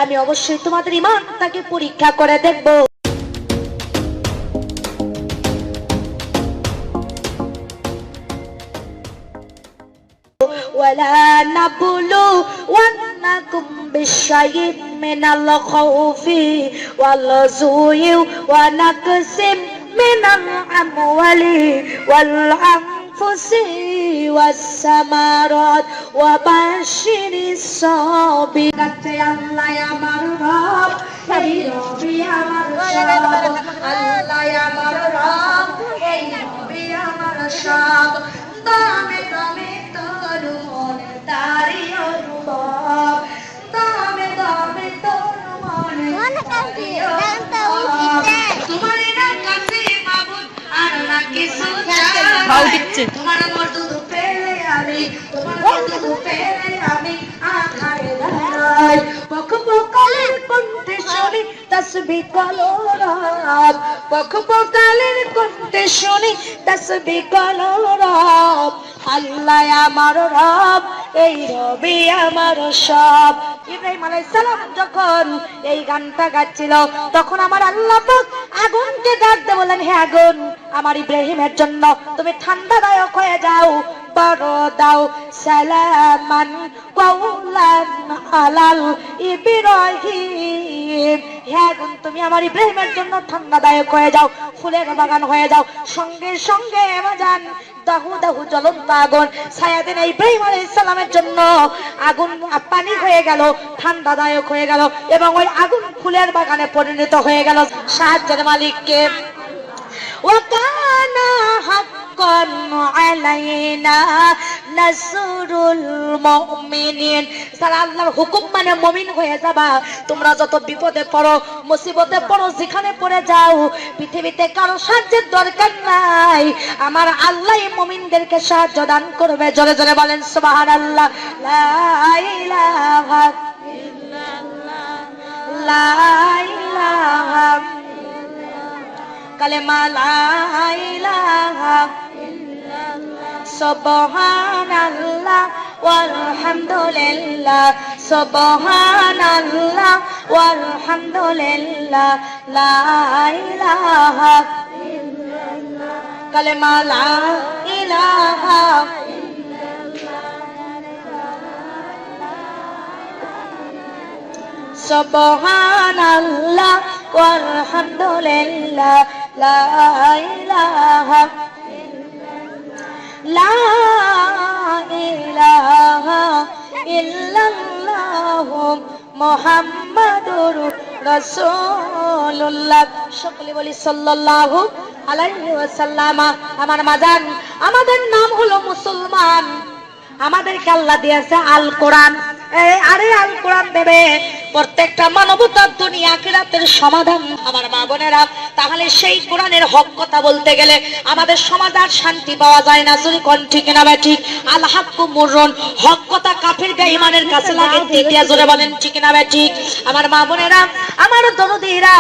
আমি অবশ্যই তোমাদের ঈমানটাকে পরীক্ষা করে দেখব। ولا نبلونكم بشيء من الخوف والجوع ونقص من الأموال والأنفس والثمرات وبشر الصابرين আল্লাহ আমার রব এই রবি আমার সব আল্লাহ আমার রব এই রবি আমার সব দামে দামে তোর মনে তারি অনুভব দামে দামে তোর মনে তারি অনুভব তোমার না কাছে মাবুদ আর না কিছু চাই তোমার মর্দুদ পেলে আমি তোমার মর্দুদ পেলে আমি আখারে দাঁড়াই পক্ষকালের কণ্ঠে শুনি তাসবিহ কলরব পক্ষকালের কণ্ঠে শুনি তাসবিহ কলরব আল্লাহ আমার রব এই রবি আমার সব। ইব্রাহিম আলাইহিস সালাম যখন এই গানটা গাচ্ছিল তখন আমার আল্লাহ পাক আগুনকে ডাক দিয়ে বলেন, হে আগুন, আমার ইব্রাহিমের জন্য তুমি ঠান্ডাদায়ক হয়ে যাও, বড় দাও সালামান কাওলান আলাল ইব্রাহিম। হে আগুন, তুমি আমার ইব্রাহিমের জন্য ঠান্ডাদায়ক হয়ে যাও, ফুলের বাগান হয়ে যাও। সঙ্গে সঙ্গে বাজান দাহু দাহু জ্বলন্ত আগুন ছায়া দিন ইব্রাহিম আলাইহিস সালামের জন্য আগুন পানি হয়ে গেল, ঠান্ডাদায়ক হয়ে গেল এবং ওই আগুন ফুলের বাগানে পরিণত হয়ে গেল। সাহায্যের মালিককে ওয়াকানা হাক্কান আলাইনা নাসরুল মুমিনিন। যারা আল্লাহর হুকুম মানে মুমিন হয়ে যাবা, তোমরা যত বিপদে পড়ো, মুসিবতে পড়ো, যেখানে পড়ে যাও, পৃথিবীতে কারো সাহায্যের দরকার নাই, আমার আল্লাহ মুমিনদেরকে সাহায্য দান করবে। জোরে জোরে বলেন সুবহানাল্লাহ। লা ইলাহা ইল্লাল্লাহ, লা ইলাহা কালেমা লা ইলাহা ইল্লাল্লাহ, সুবহানাল্লাহ ওয়ালহামদুলিল্লাহ, সুবহানাল্লাহ ওয়ালহামদুলিল্লাহ, লা ইলাহা ইল্লাল্লাহ কালেমা লা ইলাহা সুবহানাল্লাহ ওয়ালহামদুলিল্লাহ, লা ইলাহা লা ইলাহা ইল্লাল্লাহ মুহাম্মাদুর রাসূলুল্লাহ। সকলে বলি সাল্লাল্লাহু আলাইহি ওয়াসাল্লাম। আমার মাজান, আমাদের নাম হলো মুসলমান, আমাদেরকে আল্লাহ দিয়েছে আল কোরআন। আরে আল কোরআন দেবে প্রত্যেকটা মানবতার দুনিয়া আখিরাতের সমাধান। আমার মা বোনেরা, তাহলে সেই কোরআনের হক কথা বলতে গেলে আমাদের সমাধান শান্তি পাওয়া যায় না। যদি কোন ঠিক না ঠিক, আল হাক্কু মুররুন, হক কথা কাফির বেঈমানের কাছে লাগে তেতিয়া। জোরে বলেন ঠিক না ঠিক। আমার মা বোনেরা, আমার দরদিরা,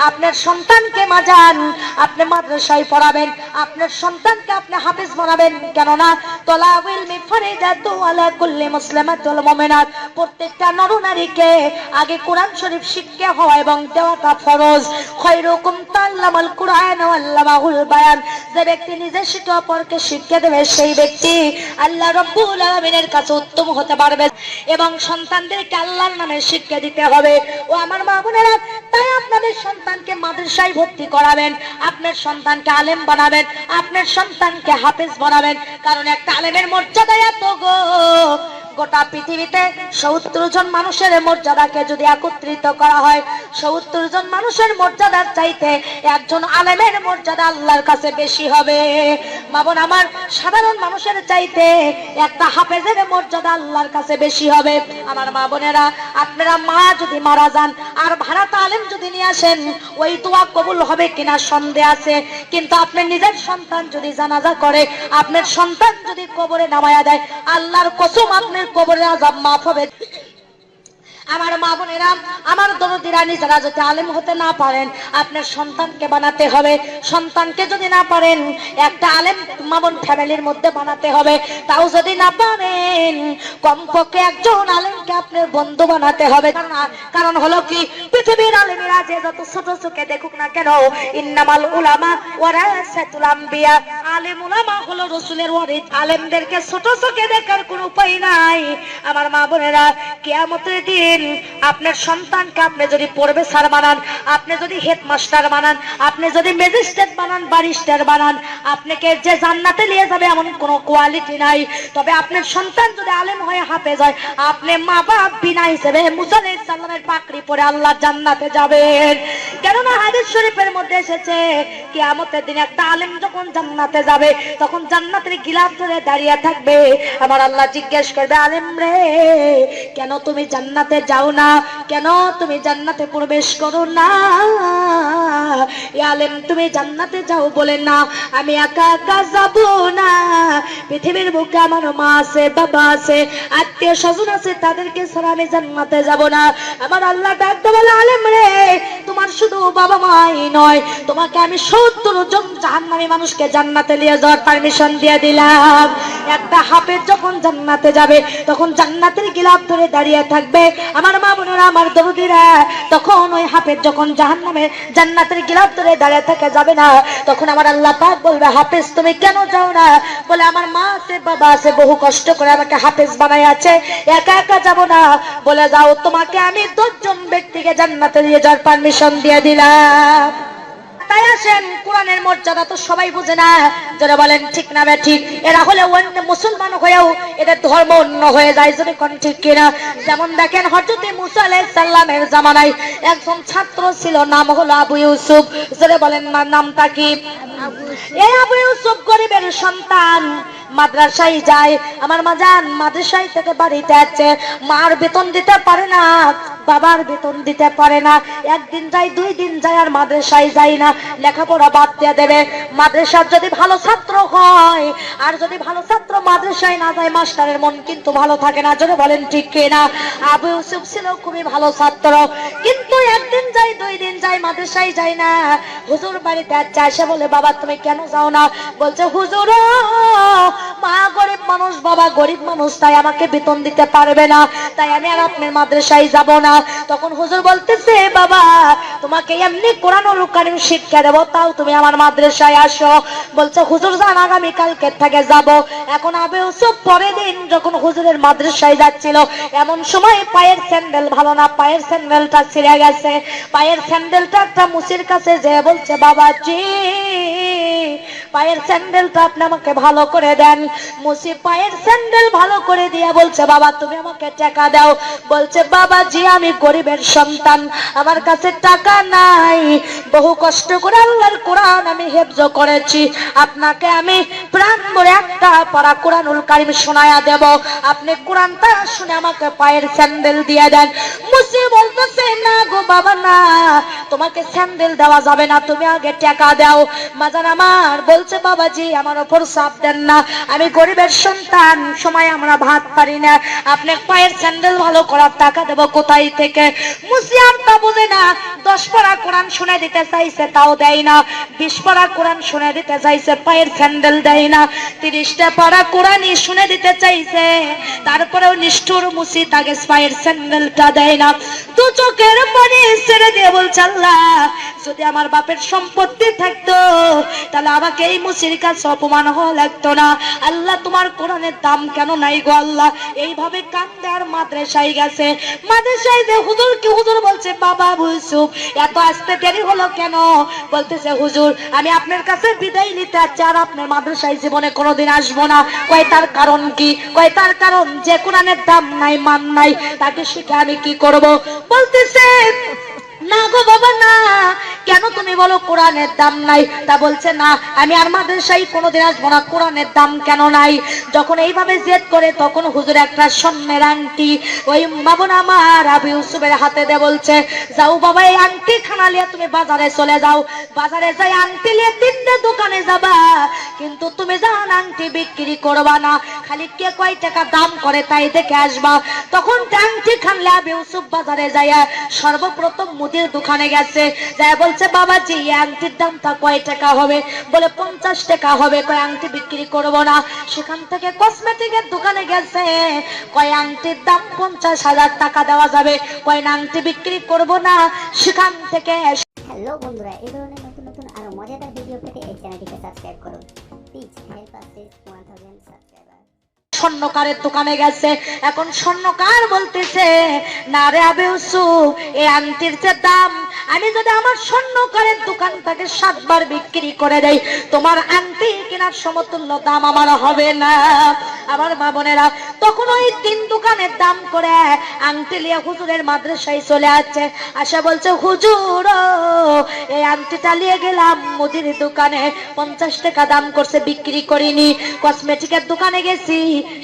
আপনার সন্তানকে মাজান আপনি মাদ্রাসায় পড়াবেন, আপনার সন্তানকে আপনি হাফেজ বানাবেন। কেননা তলাবুল মিফরিদাতু আলা কুল্লি মুসলিমাতুল মুমিনাত, প্রত্যেকটা নরনারীকে আগে কোরআন শরীফ শিক্ষা হওয়া এবং দেওয়াটা ফরজ। খায়রুকুম তাআল্লামাল কুরআন ওয়া আল্লামাহুল বায়ান, যে ব্যক্তি নিজে শিক্ষা অপরকে শিক্ষা দেবে সেই ব্যক্তি আল্লাহ রাব্বুল আলামিনের কাছে উত্তম হতে পারবে। এবং সন্তানদেরকে আল্লাহর নামে শিক্ষা দিতে হবে। ও আমার মা বোনেরা, তাই আপনাদের সন্তানকে মাদ্রাসায় ভর্তি করাবেন, আপনার সন্তানকে আলেম বানাবেন, আপনার সন্তানকে হাফেজ বানাবেন। কারণ একটা আলেমের মর্যাদা এত গো, গোটা পৃথিবীতে ৭০ জন মানুষের মর্যাদাকে যদি একত্রিত করা হয়, ৭০ জন মানুষের মর্যাদার চাইতে একজন আলেমের মর্যাদা আল্লাহর কাছে বেশি হবে। মা বোন আমার, সাধারণ মানুষের চাইতে একটা হাফেজের মর্যাদা আল্লাহর কাছে বেশি হবে। আমার মা বোনেরা, আপনারা মা যদি মারা যান আর ভাড়াটা আলেম যদি নিয়ে আসেন, ওই দোয়া কবুল হবে কিনা সন্দেহ আছে। কিন্তু আপনার নিজের সন্তান যদি জানাজা করে, আপনার সন্তান যদি কবরে নামায়া দেয়, আল্লাহর কসম আপনার কবরের আযাব মাফ হবে। আমার মা বোনেরা, আমার দরদিরা, নিজেরা যদি আলেম হতে না পারেন, আপনার সন্তানকে বানাতে হবে। সন্তানকে যদি না পারেন, একটা আলেম মা বোন ফ্যামিলির মধ্যে বানাতে হবে। তাও যদি না পারেন, কমপক্ষে একজন আলেমকে আপনার বন্ধু বানাতে হবে। কারণ হলো কি, পৃথিবীর আলেমেরা যে যত ছোট চোখে দেখুক না কেন, ইন্নামাল উলামা ওয়ারাসাতুল আম্বিয়া, আলেম উলামা হলো রাসূলের ওয়ারিস। আলেমদেরকে ছোট চোখে দেখার কোনো উপায় নাই। আমার মা বোনেরা, কিয়ামতের দিন আপনার সন্তানকে আপনি যদি প্রফেসর বানান, আপনি যদি হেডমাস্টার বানান, আপনি যদি ম্যাজিস্ট্রেট বানান, ব্যারিস্টার বানান, আপনাকে যে জান্নাতে নিয়ে যাবে এমন কোনো কোয়ালিটি নাই। তবে আপনার সন্তান যদি আলেম হয়ে হাফেজ হয়, আপনি মা বাপ বিনা হিসেবে মুসা আলাইহিস সালামের পাকড়ি পরে আল্লাহ জান্নাতে যাবেন। কেননা হাদিস শরীফের মধ্যে এসেছে, কিয়ামতের দিন একটা আলেম যখন জান্নাতে যাবে, তখন জান্নাতের গিলাফ ধরে দাঁড়িয়ে থাকবে। আমার আল্লাহ জিজ্ঞেস করবে, আলেম রে, কেন তুমি জান্নাতে যাও না? কেন তুমি জান্নাতে প্রবেশ করো না? আলেম তুমি জান্নাতে যাও বলে না, আমি একা একা যাব না। পৃথিবীর বুকে আমার মা আছে, বাবা আছে, আত্মীয় স্বজন আছে, তাদেরকে ছাড়া আমি জান্নাতে যাব না। আমার আল্লাহ ডাকতে বলে, আলেম রে, তোমার শুধু বাবা মাই নয়, তোমাকে আমি 70 জন জাহান্নামী মানুষকে জান্নাতে নিয়ে যাওয়ার পারমিশন দিয়ে দিলাম। একটা হাফেজ যখন জান্নাতে যাবে, তখন জান্নাতের গিলাফ ধরে দাঁড়িয়ে থাকবে। আমার মা বোনেরা, আমার দরদিরা, তখন ওই হাফেজ যখন জাহান্নামে জান্নাতের গিলাফ ধরে দাঁড়িয়ে থাকে যাবে না, তখন আমার আল্লাহ পাক বলবে, হাফেজ তুমি কেন যাও না? বলে, আমার মা আছে, বাবা আছে, বহু কষ্ট করে আমাকে হাফেজ বানাই আছে, একা একা যাব না। বলে, যাও, তোমাকে আমি 10 জন ব্যক্তিকে জান্নাতে নিয়ে যাওয়ার পারমিশন দিয়ে দিলাম। তাই আসেন, কোরআনের মর্যাদা তো সবাই বুঝে না, যারা বলেন ঠিক না বে ঠিক। এরা হলে অন্য মুসলমান হয়েও এদের ধর্ম অন্য হয়ে যায়, যদি কোন ঠিক কিনা। যেমন দেখেন, হযরত মুসা আলাইহিস সালামের জামানায় একজন ছাত্র ছিল, নাম হলো আবু ইউসুফ। যারা বলেন নামটা কি? এই আবু ইউসুফ গরিবের সন্তান, মাদ্রাসায় যায়। আমার মাজান মাদ্রাসায় থেকে বাড়িতে আছে, মার বেতন দিতে পারে না, বাবার বেতন দিতে পারে না। একদিন যায়, 2 দিন যায়, আর মাদ্রাসায় যায় না। লেখাপড়া বাদ দিয়ে দেবে। মাদ্রাসার যদি ভালো ছাত্র হয়, আর যদি ভালো ছাত্র মাদ্রাসায় না যায়, মাস্টারের মন কিন্তু ভালো থাকে না। যদি বলেন ঠিক কিনা? আবু ইউসুফ ছিল খুবই ভালো ছাত্র, কিন্তু একদিন যায়, 2 দিন যায়, মাদ্রাসায় যায় না। হুজুর বাড়িতে আসে, বলে, বাবা তুমি কেন যাও না? বলছে, হুজুর, মা গরিব মানুষ, বাবা গরিব মানুষ, তাই আমাকে বেতন দিতে পারবে না, তাই আমি আর আপনার মাদ্রাসায় যাব না। তখন হুজুর বলতেছে, বাবা তোমাকে এমনি কোরআনুল কারীম শিক্ষা দেব, তাও তুমি আমার মাদ্রাসায় আসো। বলছে, হুজুর যান, আগামী কালকে থেকে যাব। এখন আবু ইউসুফ পরের দিন যখন হুজুরের মাদ্রাসায় যাচ্ছিল, এমন সময় পায়ের স্যান্ডেল ভালো না, পায়ের স্যান্ডেলটা ছিঁড়ে গেছে। পায়ের স্যান্ডেলটা একটা মুসির কাছে যে বলছে, বাবাজি পায়ের স্যান্ডেলটা আপনি আমাকে ভালো করে দেন। মুসি পায়ের স্যান্ডেল ভালো করে দিয়ে বলছে, বাবা তুমি আমাকে টাকা দাও। বলছে, বাবাজি আমি গরিবের সন্তান, আমার কাছে টাকা নাই, বহু কষ্ট করে আল্লাহর কোরআন আমি হেফজ করেছি, আপনাকে আমি প্রাণ ভরে একটা পারা কোরআনুল কারীম শোনায়া দেব, আপনি কোরআনটা শুনে আমাকে পায়ের স্যান্ডেল দিয়ে দেন। মুসি বলতেছে, না গো বাবা না, তোমাকে স্যান্ডেল দেওয়া যাবে না, তুমি আগে টাকা দাও। মাজান আমার বলছে, বাবাজি আমার উপর চাপ দেন না, আমি গরিবের সন্তান, সময় আমরা ভাত পারি না, আপনি পায়ের স্যান্ডেল ভালো করার টাকা দেব কোথায় থেকে? মুসি আর তা বুঝে না, 10 পারা কোরআন শুনে দিতে চাইছে, তাও দেয় না। 20 পারা কোরআন শুনে দিতে চাইছে, পায়ের স্যান্ডেল দেয় না। 30টা পারা কোরআনই শুনে দিতে চাইছে, তারপরেও নিষ্ঠুর মুসি তাকে পায়ের স্যান্ডেলটা দেয় না। তো চোখের পানি ছেড়ে দিয়ে বলছে, আল্লাহ যদি আমার বাপের সম্পত্তি থাকতো, তাহলে আমাকে এই মুসির কাছে অপমান হওয়া লাগতো না। আল্লাহ তোমার কোরআনের দাম কেন নাই গো আল্লাহ? এইভাবে কান্দে আর মাদ্রাসায় গেছে। মাদ্রাসায় যে হুজুর কি হুজুর বলছে, বাবা আবু ইউসুফ এত আসতে দেরি হলো কেন? বলতেছে, হুজুর আমি আপনার কাছে বিদায় নিতে চাচ্ছি, আর আপনার মাদ্রাসায় জীবনে কোনোদিন আসবো না। কয় তার কারণ কি? কয় তার কারণ যে কোরআনের দাম নাই, মান নাই, তাকে শিখে আমি কি করব? বলতেছে, না গো বাবা না, কেন তুমি বলো কোরআনের দাম নাই? তা বলছে না, আমি আর মাদ্রাসায় কোনোদিন আসবো না, কোরআনের দাম কেন নাই? যখন এইভাবে জেদ করে তখন হুজুর একটা স্বর্ণের আংটি ওই বাবুন আমার আবু ইউসুফের হাতে দিয়ে বলছে, যাও বাবা এই আংটি খানা লিয়ে তুমি বাজারে চলে যাও, বাজারে যাই আংটি লিয়ে তিনটে দোকানে যাবা, কিন্তু তুমি জান আংটি বিক্রি করবা না, খালি কে কয় টাকা দাম করে তাই দেখে আসবা। তখন আংটি খানলে আবু ইউসুফ বাজারে যাইয়া সর্বপ্রথম মুদির দোকানে গেছে, যাই বলছে বাবাজি এই আংটির দামটা কয় টাকা হবে? বলে 50 টাকা হবে। কয় আংটি বিক্রি করবো না। সেখান থেকে কসমেটিকের দোকানে গেছে, কয় আংটির দাম 50,000 টাকা দেওয়া যাবে, কয় না আংটি বিক্রি করবো না। সেখান থেকে হ্যালো বন্ধুরা, এই ধরনের নতুন নতুন আরো মজাদার ভিডিও পেতে এই চ্যানেলটিকে সাবস্ক্রাইব করুন। Please help us reach 1000 subscriber. স্বর্ণকারের দোকানে গেছে, এখন স্বর্ণকার বলতেছে, না রে আবু ইউসুফ এই আংটির যে দাম, আমি যদি আমার স্বর্ণকারের দোকানটাকে 7 বার বিক্রি করে দেই, তোমার আংটি কেনার সমতুল্য দাম আমার হবে না। আমার মা বোনেরা তখন ওই 3 দোকানের দাম করে আংটি লিয়ে হুজুরের মাদ্রাসায় চলে আসছে, আসা বলছে হুজুর এই আংটিটা নিয়ে গেলাম মুদির দোকানে, 50 টাকা দাম করছে, বিক্রি করিনি। কসমেটিকের দোকানে গেছি,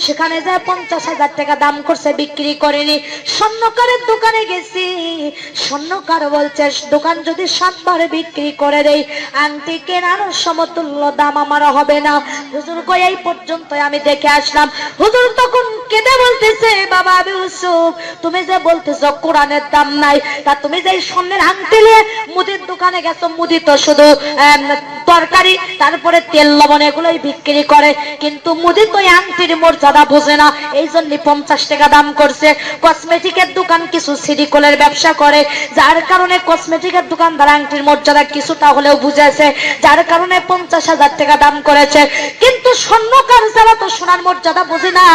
সেখানে যায় 50,000 টাকা দাম করছে, বিক্রি করেনি। স্বর্ণকারের দোকানে গেছি, স্বর্ণকার বলছে দোকান যদি 7 বার বিক্রি করে দেই, আংটি কেনার সমতুল্য দাম আমার হবে না। হুজুর কই এই পর্যন্ত আমি দেখে আসলাম। হুজুর তখন কেঁদে বলতেছে, বাবা আবু ইউসুফ তুমি যে বলতেছো কোরআনের দাম নাই, তা তুমি যে স্বর্ণের আংটি নিয়ে মুদির দোকানে গেছো, মুদি তো শুধু তরকারি তারপরে তেল লবণ এগুলোই বিক্রি করে, কিন্তু মুদি তো আংটির মর্যাদা বোঝে না, এই জন্য 50 টাকা দাম করছে। কসমেটিকের দোকান কিছু সিরিকলের ব্যবসা করে, যার কারণে কসমেটিকের দোকানদার আংটির মর্যাদা কিছুটা হলেও বুঝেছে, যার কারণে 50,000 টাকা দাম করেছে। কিন্তু স্বর্ণকার যারা তো সোনার মর্যাদা বোঝে না,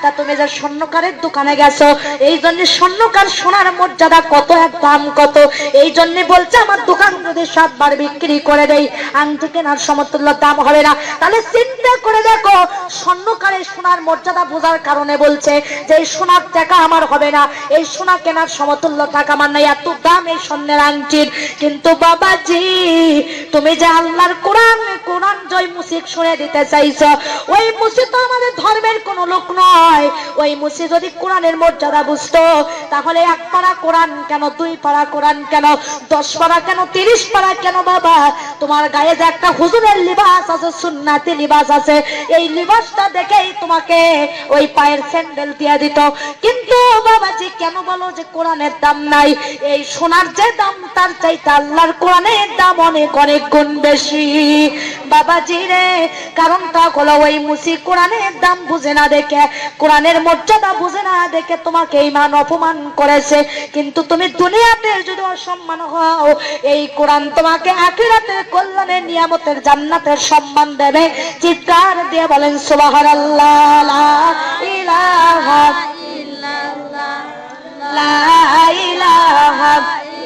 তা তুমি যে স্বর্ণকারের দোকানে গেছো, এই জন্য স্বর্ণকার সোনার মর্যাদা কত, এক দাম কত, এই জন্য বলছে আমার দোকান যদি 7 বার বিক্রি করে দেই, আংটি কেনার সমতুল্য দাম হবে না। তাহলে চিন্তা করে দেখো, স্বর্ণকারের সোনার মর্যাদা বোঝার কারণে বলছে যে এই সোনার টাকা আমার হবে না, এই সোনা কেনার সমতুল্য টাকা আমার নাই, এত দাম এই স্বর্ণের আংটির। কিন্তু বাবাজি তুমি যে আল্লাহর কোরআন জয় মুসিক শুনে দিতে চাইছো, ওই মুসি তো আমাদের ধর্মের কোন লোক নয়। ওই মুসি যদি কোরআনের মর্যাদা বুঝতো, তাহলে 1 পারা কোরআন কেন, 2 পারা কোরআন কেন, 10 পারা কেন, 30 পারা কেন? বাবা তোমার গায়ে যে একটা হুজুরের লিবাস আছে, সুন্নাতি লিবাস আছে, এই লিবাসটা দেখেই তোমাকে ওই পায়ের স্যান্ডেল দিয়ে দিত। কিন্তু বাবাজি কেন বলো যে কোরআনের দাম নাই? এই সোনার যে দাম তার চাইতে আল্লাহর কোরআনের দাম অনেক অনেক গুণ বেশি বাবাজি রে। কারণটা হলো ওই মুসি কোরআনের দাম বুঝে না দেখে, কোরআনের মর্যাদা বুঝে না দেখে তোমাকে ইমান অপমান করেছে। কিন্তু তুমি দুনিয়াতে যদি অসম্মান হও, এই কোরআন তোমাকে আখিরাতের কল্যাণের নিয়ামতের জান্নাতের সম্মান দেবে। চিৎকার দিয়ে বলেন সুবহানাল্লাহ, লা ইলাহা ইল্লাল্লাহ, লা ইলাহা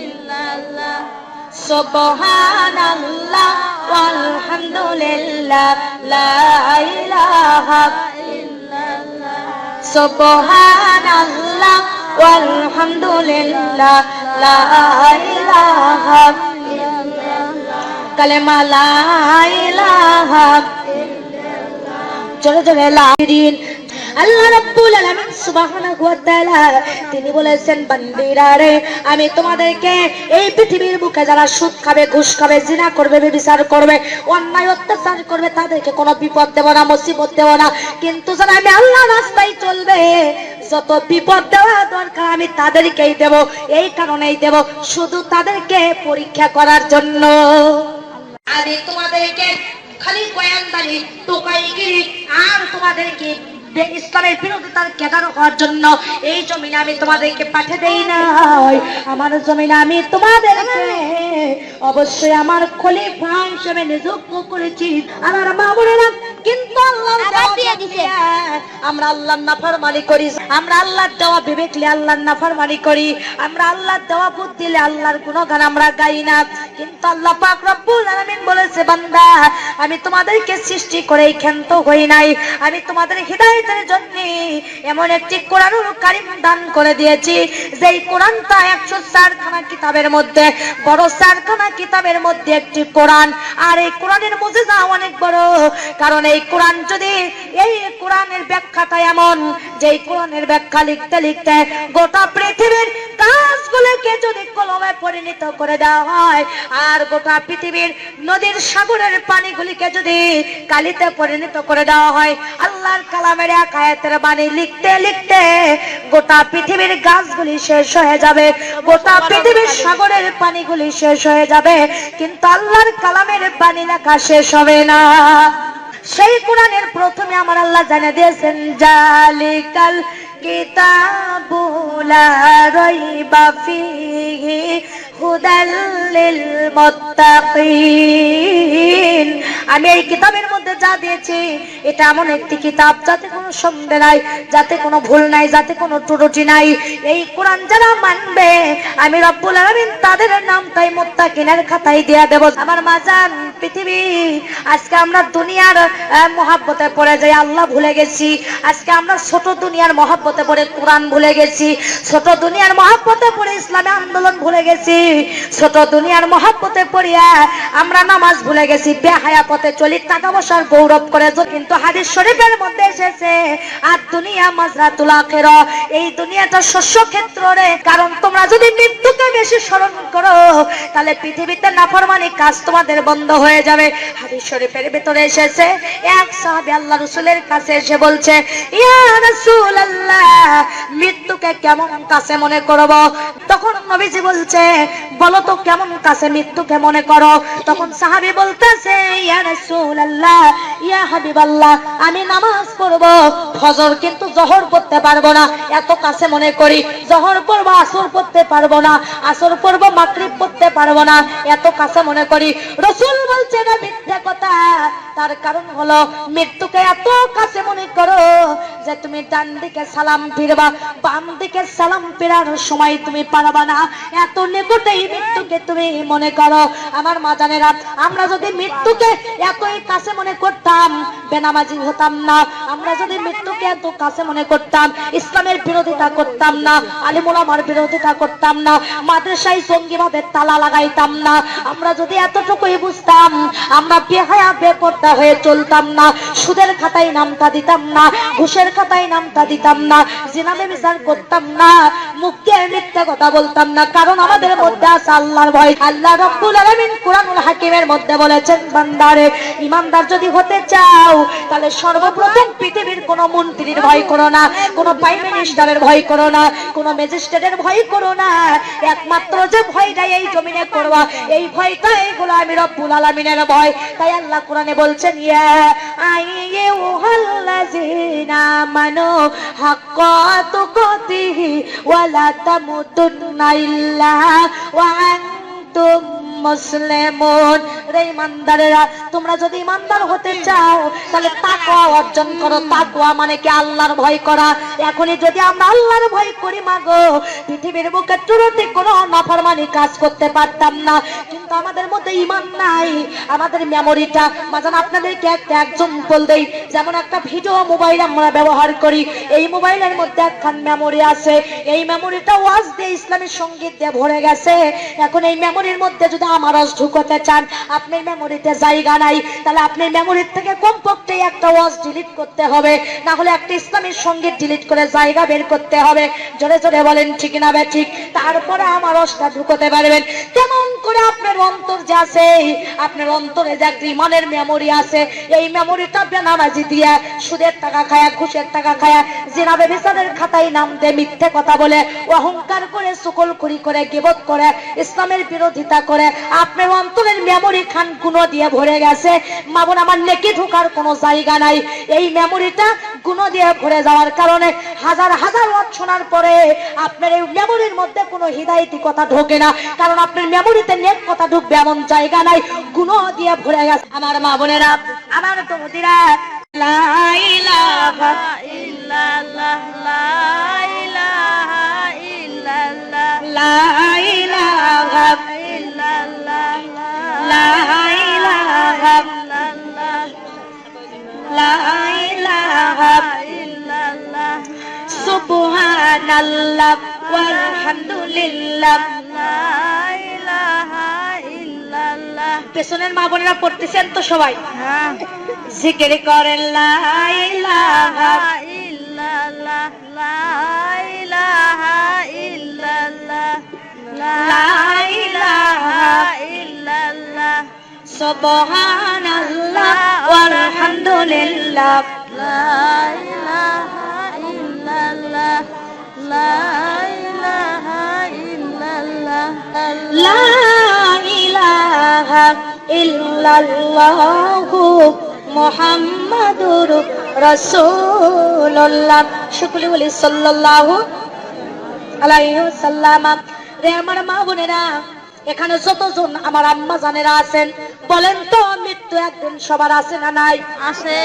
ইল্লাল্লাহ, সুবহানাল্লাহ ওয়ালহামদুলিল্লাহ, লা ইলাহা ইল্লাল্লাহ, সুবহানাল্লাহ ওয়ালহামদুলিল্লাহ, লা ইলাহা ইল্লাল্লাহ, কালেমা লা ইলাহা ইল্লাল্লাহ, জোরে জোরে লা ইলাহা। আল্লাহ রাব্বুল আলামিন সুবহানাহু ওয়া তাআলা তিনি বলেছেন, বান্দিরা রে আমি তোমাদেরকে এই পৃথিবীর বুকে যারা সুদ খাবে, ঘুষ খাবে, জিনা করবে, ব্যভিচার করবে, অন্যায় অত্যাচার করবে, তাদেরকে কোনো বিপদ দেব না, মুসিবত দেব না। কিন্তু যারা আমি আল্লাহর রাস্তায় চলবে, যত বিপদ দেওয়া দরকার আমি তাদেরকেই দেব। এই কারণেই দেব, শুধু তাদেরকে পরীক্ষা করার জন্য। আমি তোমাদেরকে খালি কয়ানদারি, টোকাইগিরি আর তোমাদেরকে ইসলামের বিরোধিতার কেদার হওয়ার জন্য এই জমিনে আমি তোমাদেরকে পাঠিয়ে দেই নাই। আমার জমিনে আমি তোমাদেরকে অবশ্যই আমার খলিফা হিসেবে নিযুক্ত করেছি। আমার মা বোনেরা, কিন্তু আমরা আল্লাহর নাফরমানি করি, আমরা আল্লাহর দেওয়া বিবেক নিয়ে আল্লাহর নাফরমানি করি, আমরা আল্লাহর দেওয়া বুদ্ধি নিয়ে আল্লাহর গুণগান আমরা গাই না। কিন্তু আল্লাহ পাক রব্বুল আলামিন বলেছে বান্দা আমি তোমাদেরকে সৃষ্টি করে ক্ষান্ত হই নাই, আমি তোমাদের হিদায়াতের জন্য এমন একটি কোরআনুল কারীম দান করে দিয়েছি যেই কোরআনটা 104 খানা কিতাবের মধ্যে বড় 4 খানা কিতাবের মধ্যে একটি কোরআন। আর এই কোরআনের মুজিজা অনেক বড়, কারণ এই কোরআন যদি এই কোরআনের ব্যাখ্যাটা এমন যে এই কোরআনের ব্যাখ্যা লিখতে লিখতে গোটা পৃথিবীর কাজগুলোকে যদি কলমে পরিণত করে দেওয়া হয় আর গোটা পৃথিবীর নদীর সাগরের পানিগুলিকে যদি কালিতে পরিণত করে দেওয়া হয়, আল্লাহর কালামের এক আয়াতের বাণী লিখতে লিখতে গোটা পৃথিবীর গাছগুলি শেষ হয়ে যাবে, গোটা পৃথিবীর সাগরের পানিগুলি শেষ হয়ে যাবে, কিন্তু আল্লাহর কালামের বাণী লেখা শেষ হবে না। সেই কোরআনের প্রথমে আমার আল্লাহ জানিয়ে দিয়েছেন জালিকাল কিতাবু লা রাইবা ফীহি হুদাল লিল মুত্তাকিন। আমি এই কিতাবের মধ্যে যা দিয়েছি এটা এমন একটি কিতাব যাতে কোনো সন্দেহ নাই, যাতে কোনো ভুল নাই, যাতে কোনো ত্রুটি নাই। এই কোরআন যারা মানবে আমি রব্বুল আলামিন তাদের নামটাই মুত্তাকিনের খাতায় দিয়ে দেব। আমার মাজান পৃথিবী আজকে আমরা দুনিয়ার মহাব্বতে পড়ে যাই, আল্লাহ ভুলে গেছি। আজকে আমরা ছোট দুনিয়ার মহাব্বতে পড়ে কোরআন ভুলে গেছি, ছোট দুনিয়ার মহাব্বতে পড়ে ইসলামী আন্দোলন ভুলে গেছি, ছোট দুনিয়ার মহাব্বতে পড়িয়া আমরা নামাজ ভুলে গেছি, বেহায়া পথে চলি, টাকা পয়সার গৌরব করে। কিন্তু হাদিস শরীফের মধ্যে এসেছে আর দুনিয়া মাজরাতুল আখিরা, এই দুনিয়াটা শস্য ক্ষেত্র রে। কারণ তোমরা যদি মৃত্যুকে বেশি স্মরণ করো তাহলে পৃথিবীতে নাফরমানি কাজ তোমাদের বন্ধ হয়ে যাবে। হাদিস শরীফের ভিতরে এসেছে এক সাহাবী আল্লাহ রাসূলের কাছে এসে বলছে ইয়া রাসূলুল্লাহ মৃত্যুকে কেমন কাছে মনে করব? তখন নবীজি বলছে বলো তো কেমন কাছে মৃত্যুকে মনে করো? তখন সাহাবী বলতেছে ইয়া রাসূলুল্লাহ ইয়া হাবিবাল্লাহ আমি নামাজ পড়ব ফজর কিন্তু জোহর পড়তে পারবো না, এত কাছে মনে করি। জোহর পড়ব আসর পড়তে পারবো না, আসর পড়ব মাগরিব পড়তে পারবো না, এত কাছে মনে করি। রাসূল বলছে না মিথ্যা কথা, তার কারণ হলো মৃত্যুকে এত কাছে মনে করো যে তুমি ডান দিকে সালাম ফিরবা, বাম দিকে সালাম ফেরার সময় তুমি পারবা না, এত নিকটেই মৃত্যুকে তুমি মনে করো। আমার মাজানেরা আমরা যদি মৃত্যুকে এতই কাছে মনে করতাম বেনামাজি হতাম না, আমরা যদি মৃত্যুকে এত কাছে মনে করতাম ইসলামের বিরোধিতা করতাম না, আলিম ওলামার বিরোধিতা করতাম না, মাদ্রাসায় জঙ্গিভাবে তালা লাগাইতাম না, আমরা যদি এতটুকুই বুঝতাম আমরা বেহায়া বেপরদা হয়ে চলতাম না, সুদের খাতায় নামটা দিতাম না, ঘুষের খাতায় নামটা দিতাম না, জিনা ব্যভিচার করতাম না, মুখে মিথ্যা কথা বলতাম না, কারণ আমাদের মধ্যে আছে আল্লাহর ভয়। আল্লাহ রাব্বুল আলামিন কুরআনুল হাকিমের মধ্যে বলেছেন বান্দারে ইমানদার যদি হতে চাও তাহলে সর্বপ্রথম পৃথিবীর কোন মন্ত্রীর ভয় করো না, কোন প্রাইম মিনিস্টারের ভয় করো না, কোন ম্যাজিস্ট্রেটের ভয় করো না, একমাত্র যে ভয়টা এই জমিনে করবা এই ভয়টা এইগুলো আমি রব্বুল আলামিনের ভয়। তাই আল্লাহ কোরআনে বলছেন ইয়া আইয়ুহাল্লাযীনা আমানু হাক্কা তুকাতিহি ওয়া লা তামুতুন্না ইল্লা ওয়া আনতুম মুসলিমুন। রে ইমানদারেরা তোমরা যদি ইমানদার হতে চাও তাহলে তাকওয়া অর্জন করো। তাকওয়া মানে কি? আল্লাহর ভয় করা। এখনই যদি আমরা আল্লাহর ভয় করি মাগো পৃথিবীর বুকে তুরতে কোনো নাফরমানি কাজ করতে পারতাম না। কিন্তু আমাদের মধ্যে ঈমান নাই, আমাদের মেমোরিটা মাঝান আপনাদেরকে একটা এক্সাম্পল দেই। যেমন একটা ভিডিও মোবাইল আমরা ব্যবহার করি, এই মোবাইলের মধ্যে একখান মেমোরি আছে, এই মেমোরিটা ওয়াজ দিয়ে ইসলামী সঙ্গীত দিয়ে ভরে গেছে। এখন এই মেমোরির মধ্যে যদি আমার রস ঢুকাতে চান আপনার মেমোরিতে জায়গা নাই, তাহলে আপনার মেমোরির থেকে কমপক্ষে একটা ওয়াজ ডিলিট করতে হবে, না হলে একটা ইসলামী সঙ্গীত ডিলিট করে জায়গা বের করতে হবে। জোরে জোরে বলেন ঠিক না বে ঠিক? তারপরে আমার রসটা ঢুকাতে পারবেন। কেমন করে আপনার অন্তর যে আছে, আপনার অন্তরে যে একটা ইমানের মেমোরি আছে, এই মেমোরিটা বেনামাজি দিয়া সুদের টাকা খায়া, ঘুষের টাকা খায়া, জিনা ব্যভিচারের খাতায় নাম দিয়ে মিথ্যে কথা বলে, অহংকার করে, চুগলখড়ি করে, গীবত করে, ইসলামের বিরোধিতা করে আপনার অন্তরের মেমোরি খান গুণ দিয়ে ভরে গেছে। মা বোন আমার নেকি ঢোকার কোনো জায়গা নাই। এই মেমোরিটা গুণ দিয়ে ভরে যাওয়ার কারণে হাজার হাজার ওয়াজ শোনার পরে আপনার এই মেমোরির মধ্যে কোনো হিদায়াতি কথা ঢোকে না, কারণ আপনার মেমোরিতে নেক কথা ঢুকবে এমন জায়গা নাই, গুণ দিয়ে ভরে গেছে। আমার মা বোনেরা, আমার তোমাদেরা লা ইলাহা ইল্লাল্লাহ, লা ইলাহা ইল্লাল্লাহ, লা ইলাহা ইল্লাল্লাহ, সুবহানাল্লাহ ওয়ালহামদুলিল্লাহ লা ইলাহা ইল্লাল্লাহ। পেছনের মা বোনেরা পড়তেছেন তো সবাই? হ্যাঁ। জিকির করেন লা ইলাহা ইল্লাল্লাহ লা ইলাহা ইল্লাল্লাহ লা ইলাহা ইল্লাল্লাহ সুবহানাল্লাহ ওয়ালহামদুলিল্লাহ লা ইলাহা ইল্লাল্লাহ লা ইলাহা ইল্লাল্লাহ লা ইলাহা ইল্লাল্লাহু মুহাম্মাদুর রাসূলুল্লাহ। সকলে বলি সাল্লাল্লাহু আলাইহি ওয়াসাল্লাম। রে আমার মা বোনেরা, এখানে যতজন আমার আম্মা জানেরা আছেন, বলেন তো মৃত্যু একদিন সবার আছে না নাই? আসে।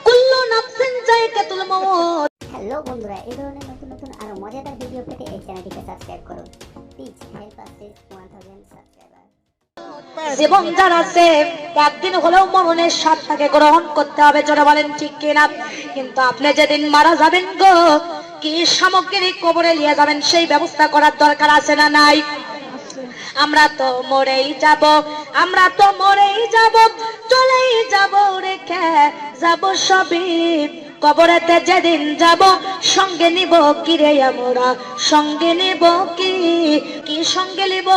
কুল্লু নাফসিন যায়কাতুল মাউত। হ্যালো বন্ধুরা, এই ধরনের নতুন নতুন আরো মজাদার ভিডিও পেতে এই চ্যানেলটিকে সাবস্ক্রাইব করুন। Please help us reach 1000 subscriber. জীবন যার আছে একদিন হলেও মরণের স্বাদটাকে গ্রহণ করতে হবে, জোরে বলেন ঠিক কিনা? কিন্তু আপনি যেদিন মারা যাবেন গো, কি সামগ্রী কবরে নিয়ে যাবেন সেই ব্যবস্থা করার দরকার আছে না নাই? আমরা তো মরেই যাব, আমরা তো মরেই যাব, চলেই যাব, রেখে যাব সবই কবরেতে যেদিন যাব। সঙ্গে নিব কি রে আমরা, সঙ্গে নিব কি, কি সঙ্গে নিব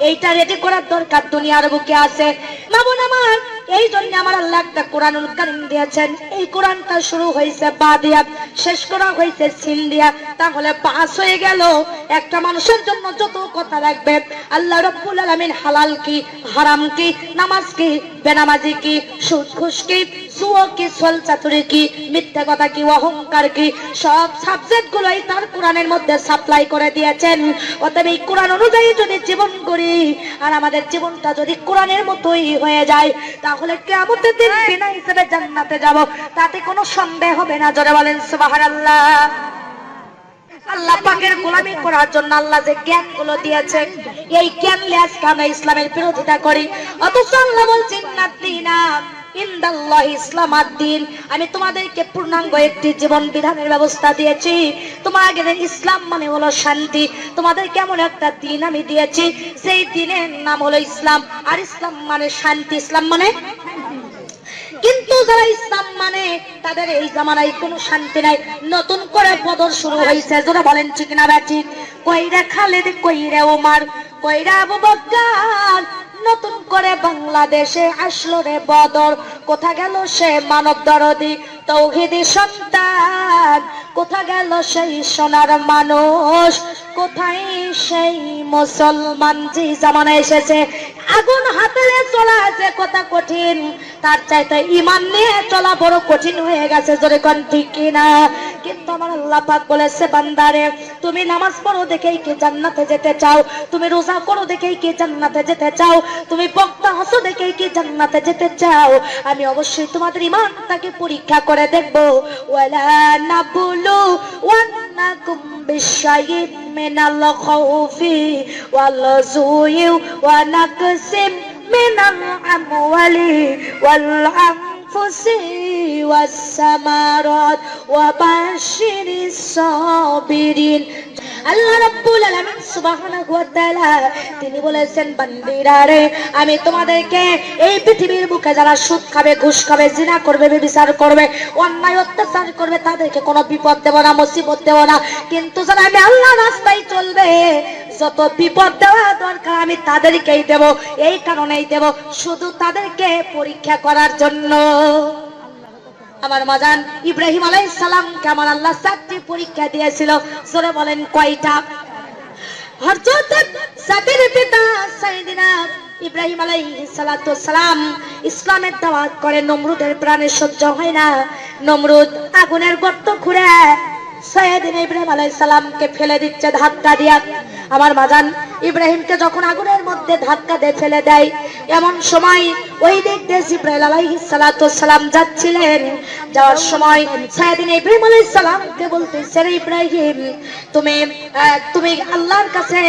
এইটা রেডি করার দরকার দুনিয়ার বুকে আছে। মা বোন আমার, এই জন্য আমার আল্লাহ একটা কোরআনুল কারীম দিয়েছেন। এই কোরআনটা শুরু হয়েছে বা দিয়া, শেষ করা হয়েছে সিন দিয়া, তাহলে পাস হয়ে গেল। একটা মানুষের জন্য যত কথা রাখবে আল্লাহ রাব্বুল আলামিন, হালাল কি হারাম কি, নামাজ কি বেনামাজি কি, সুদ ঘুষ কি, জুয়া কি, ছল চাতুরি কি, মিথ্যা কথা কি, অহংকার কি, সব সাবজেক্ট গুলোই তার কোরআনের মধ্যে সাপ্লাই করে দিয়েছেন। অতএব এই কোরআন অনুযায়ী যদি জীবন করি আর আমাদের জীবনটা যদি কোরআনের মতোই হয়ে যায়, তাহলে কিয়ামতের দিন বিনা হিসেবে জান্নাতে যাব, তাতে কোনো সন্দেহ হবে না। জোরে বলেন সুবহানাল্লাহ। আল্লাহ পাকের গোলামি করার জন্য আল্লাহ যে জ্ঞান গুলো দিয়েছে, এই জ্ঞান নিয়ে আজকে আমরা ইসলামের বিরোধিতা করি। অথচ আল্লাহ বলছেন নাদিনা ইনদাল্লাহ ইসলাম আদ-দ্বীন। আমি তোমাদেরকে পূর্ণাঙ্গ একটি জীবন বিধানের ব্যবস্থা দিয়েছি। তোমাদের ইসলাম মানে হলো শান্তি। তোমাদের কেমন একটা দিন আমি দিয়েছি, সেই দিনের নাম হলো ইসলাম। আর ইসলাম মানে শান্তি, ইসলাম মানে। কিন্তু যারা ইসলাম মানে তাদের এই জামানায় কোনো শান্তি নাই। নতুন করে বদর শুরু হয়েছে, যারা বলেন ঠিক না ব্যাঠিক? কইরা খালেদ, কইরা ওমর, কইরা আবু বকর, নতুন করে বাংলাদেশে আসলো রে বদর। কোথা গেল সে মানব দরদি তৌহিদি সন্তান, কোথা গেল সেই সোনার মানুষ, কোথায় সেই মুসলমান? যে জামানা এসেছে আগুন হাতে চলা আছে কথা কঠিন, তার চাইতে ঈমান নিয়ে চলা বড় কঠিন হয়ে গেছে। জোরে কোন ঠিক কিনা? কিন্তু আমার আল্লাহ পাক বলেছে, বান্দারে তুমি নামাজ পড়ো দেখেই কি জান্নাতে যেতে চাও, তুমি রোজা করো দেখেই কি জান্নাতে যেতে চাও, তুমি বক্তা হসো দেখেই কি জান্নাতে যেতে চাও, আমি অবশ্যই তোমাদের ঈমানটাকে পরীক্ষা করে দেখব। ওয়ালা নাবুলু ওয়ান্নাকুম বিশাইইন মিনাল খাউফি ওয়াল জুই ওয়া নাকসিম মিনাল আমওয়ালি ওয়াল আনফুসি ওয়াস সামারাত ওয়া বাশশিরিস সাবিরিন। আল্লাহ রাব্বুল আলামিন সুবহানাহু ওয়া তাআলা তিনি বলেছেন, বান্দিরা রে আমি তোমাদেরকে এই পৃথিবীর বুকে যারা সুদ খাবে, ঘুষ খাবে, জিনা করবে, ব্যভিচার করবে, অন্যায় অত্যাচার করবে, তাদেরকে কোনো বিপদ দেব না, মুসিবত দেব না। কিন্তু যারা আমি আল্লাহর রাস্তায় চলবে, যত বিপদ দেওয়া দরকার আমি তাদেরকেই দেব। এই কারণেই দেব, শুধু তাদেরকে পরীক্ষা করার জন্য। আমার মাজান ইব্রাহিম আলাইহিস সালামকে আমার আল্লাহ 7টি পরীক্ষা দিয়েছিল। জোরে বলেন কয়টা? হযরত সাদের পিতা সাইয়েদিনা ইব্রাহিম আলাইহিস সালাতু সালাম ইসলামের দাওয়াত করে, নমরুদের প্রাণে সহ্য হয় না। নমরুদ আগুনের গর্ত খুঁড়ে সাইয়েদিনা ইব্রাহিম আলাইহিস সালামকে ফেলে দিচ্ছে ধাক্কা দিয়া। আমার মাজান ইব্রাহিমকে যখন আগুনের মধ্যে ধাক্কা দিয়ে ফেলে দেয়, এমন সময় ওই দিক দিয়ে জিবরাইল আলাইহিস সালাতু সালাম যাচ্ছিলেন। যাওয়ার সময় সাইয়েদিনা ইব্রাহিম আলাইহিস সালামকে বলতেছে, রে ইব্রাহিম, তুমি আল্লাহর কাছে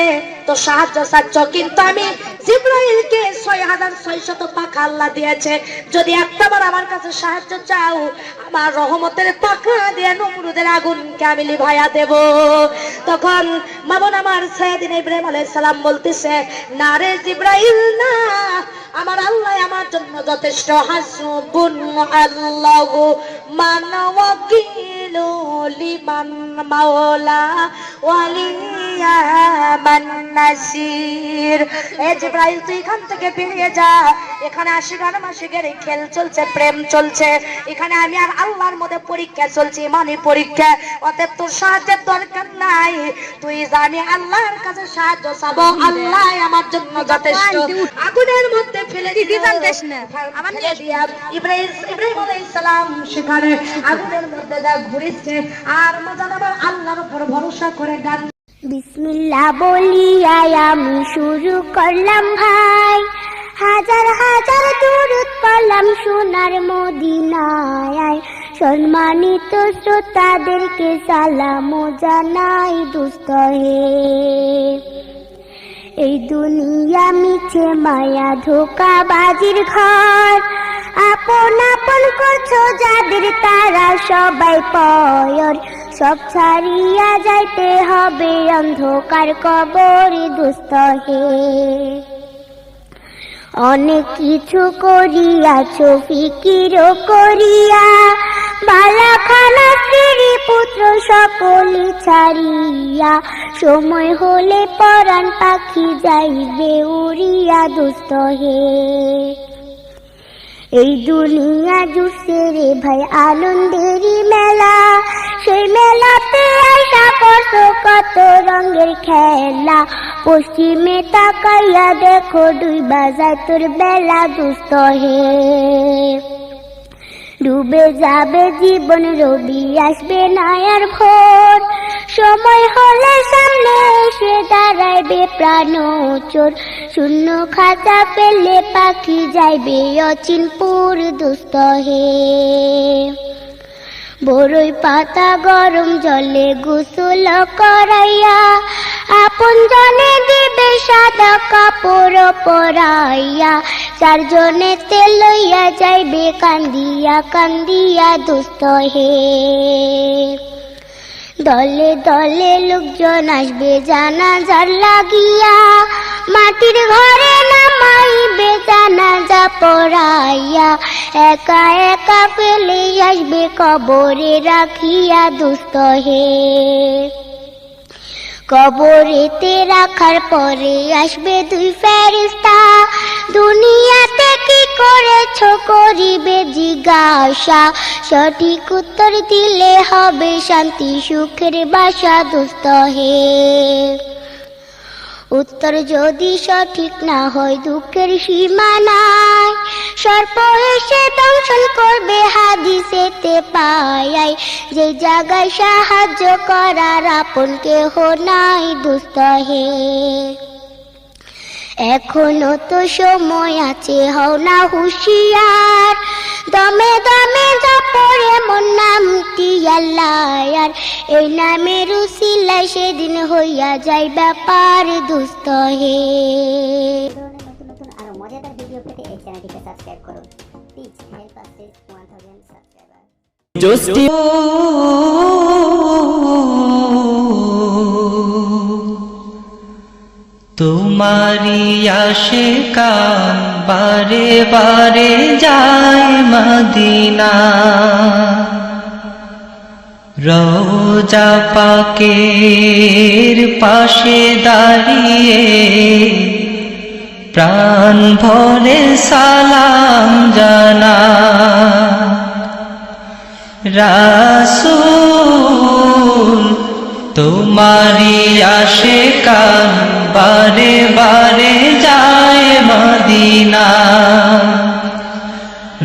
তো সাহায্য চাচ্ছ, কিন্তু আমি জিবরাইলকে 6600 পাখা আল্লাহ দিয়েছে, যদি একটাবার আমার কাছে সাহায্য চাও, আমার রহমতের পাখা দিয়ে নমরুদের আগুনকে আমি লিভাইয়া দেব। তখন মামুন আমার সাইয়েদিনা ইব্রাহিম আলাইহিস সালাম বলতেছে, না রে জিবরাইল, না, আমার আল্লাহ আমার জন্য যথেষ্ট। হাসবুনাল্লাহু মান ওয়াকিলু লিমান মাওলা ওয়ালিয়ামান নাসির। এ জিবরাইল, তুই এখান থেকে বেরিয়ে যা, এখানে আশিকার মাসিকের খেল চলছে, প্রেম চলছে, এখানে আমি আর আল্লাহর মধ্যে পরীক্ষা চলছে, ইমানি পরীক্ষা, অতএব তোর সাহায্যের দরকার নাই, তুই জানি আল্লাহর কাছে সাহায্য চাবো, আল্লাহ আমার জন্য যথেষ্ট। আগুনের মধ্যে ফেলে দিদি জানতেস না আমার ইব্রাহিম আলাইহিস সালাম সেখানে আগুনের মধ্যে যা ঘুরেছে, আর মজান আবার আল্লাহর উপর ভরসা করে গান বিসমিল্লাহ বলিয়া আমি শুরু করলাম ভাই, হাজার হাজার দুরূদ পড়লাম সোনার মদিনায়। সম্মানিত শ্রোতাদেরকে সালাম জানাই দোস্ত হে। এই দুনিয়া মিছে মায়া ধোঁকাবাজির ঘর, আপন আপন করছো যাদের তারা সবাই পয়র, সব ছাড়িয়া যাইতে হবে অন্ধকার কবরে দোস্ত হে। অনেক কিছু করিয়াছো ফিকিরও করিয়া, বালাখানা স্ত্রী পুত্র সকলে ছাড়িয়া, সময় হলে পরাণ পাখি যাইবে উড়িয়া দোস্ত হে। এই দুনিয়া জুড়ছে রে ভাই আনন্দেরই মেলা, সেই মেলাতে আশা করছো কত রঙের খেলা, পশ্চিমে তাকাইয়া দেখো ডুইবা যায় তোর বেলা দোস্ত হে। ডুবে যাবে জীবন, রবি আসবে না আর ভোর, সময় হলে সামনে এসে দাঁড়াইবে প্রাণ চোর, শূন্য খাঁচা পেলে পাখি যাইবে অচিনপুর দোস্ত হে। বড়ই পাতা গরম জলে গোসল করাইয়া, আপন জনে দিবে সাদা কাপড় পরাইয়া, চারজনে তেল লইয়া যাইবে কান্দিয়া কান্দিয়া দোস্ত হে। দলে দলে লোকজন আসবে জানাজার লাগিয়া, মাটির ঘরে নামাইবে জানাজা পড়াইয়া, একা একা ফেলে আসবে কবরে রাখিয়া দোস্ত হে। কবরেতে রাখার পরে আসবে দুই ফেরেশতা, দুনিয়াতে কি করেছো করিবে জিজ্ঞাসা, সঠিক উত্তর দিলে হবে শান্তি সুখের বাসা দোস্ত হে। উত্তর যদি সঠিক না হয় দুঃখের সীমা নাই, সর্প এসে দংশন করবে হাদিসেতে পাই, যে জায়গায় সাহায্য করার আপন কেহ নাই দোস্ত হে। এখনো তো সময় আছে, হও না হুঁশিয়ার, দমে দমে জপরে মন নামটি আল্লাহ, আর এই নামের উসিলায় সেদিন হইয়া যায় ব্যাপার দোস্ত হে। নতুন নতুন আরো মজাদার ভিডিও পেতে এই চ্যানেলটিকে সাবস্ক্রাইব করুন। Please help us reach 1000 subscriber. তোমারি আশিকান বারে বারে যায় মদিনা, রওজা পাকের পাশে দাঁড়িয়ে প্রাণ ভরে সালাম জানা। রাসূল তোমারি আশিকান বারে বারে যায় মদিনা,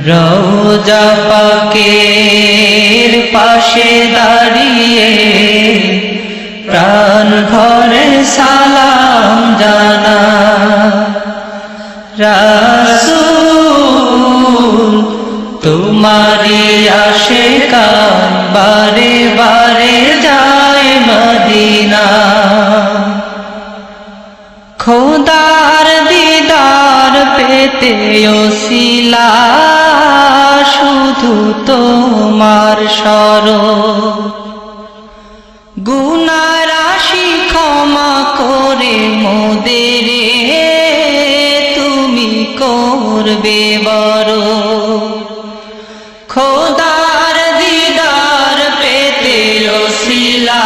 রওজা পাকের পাশে দাঁড়িয়ে প্রাণ ভরে সালাম জানা। রাসূল বারে বারে যায় মদিনা। খোদার দিদার পেতে ওসিলা শুধু তোমার শরণ। গুনাহ রাশি ক্ষমা করে মোদের তুমি করবে বড়। খোদার দিদার পেতে ওসিলা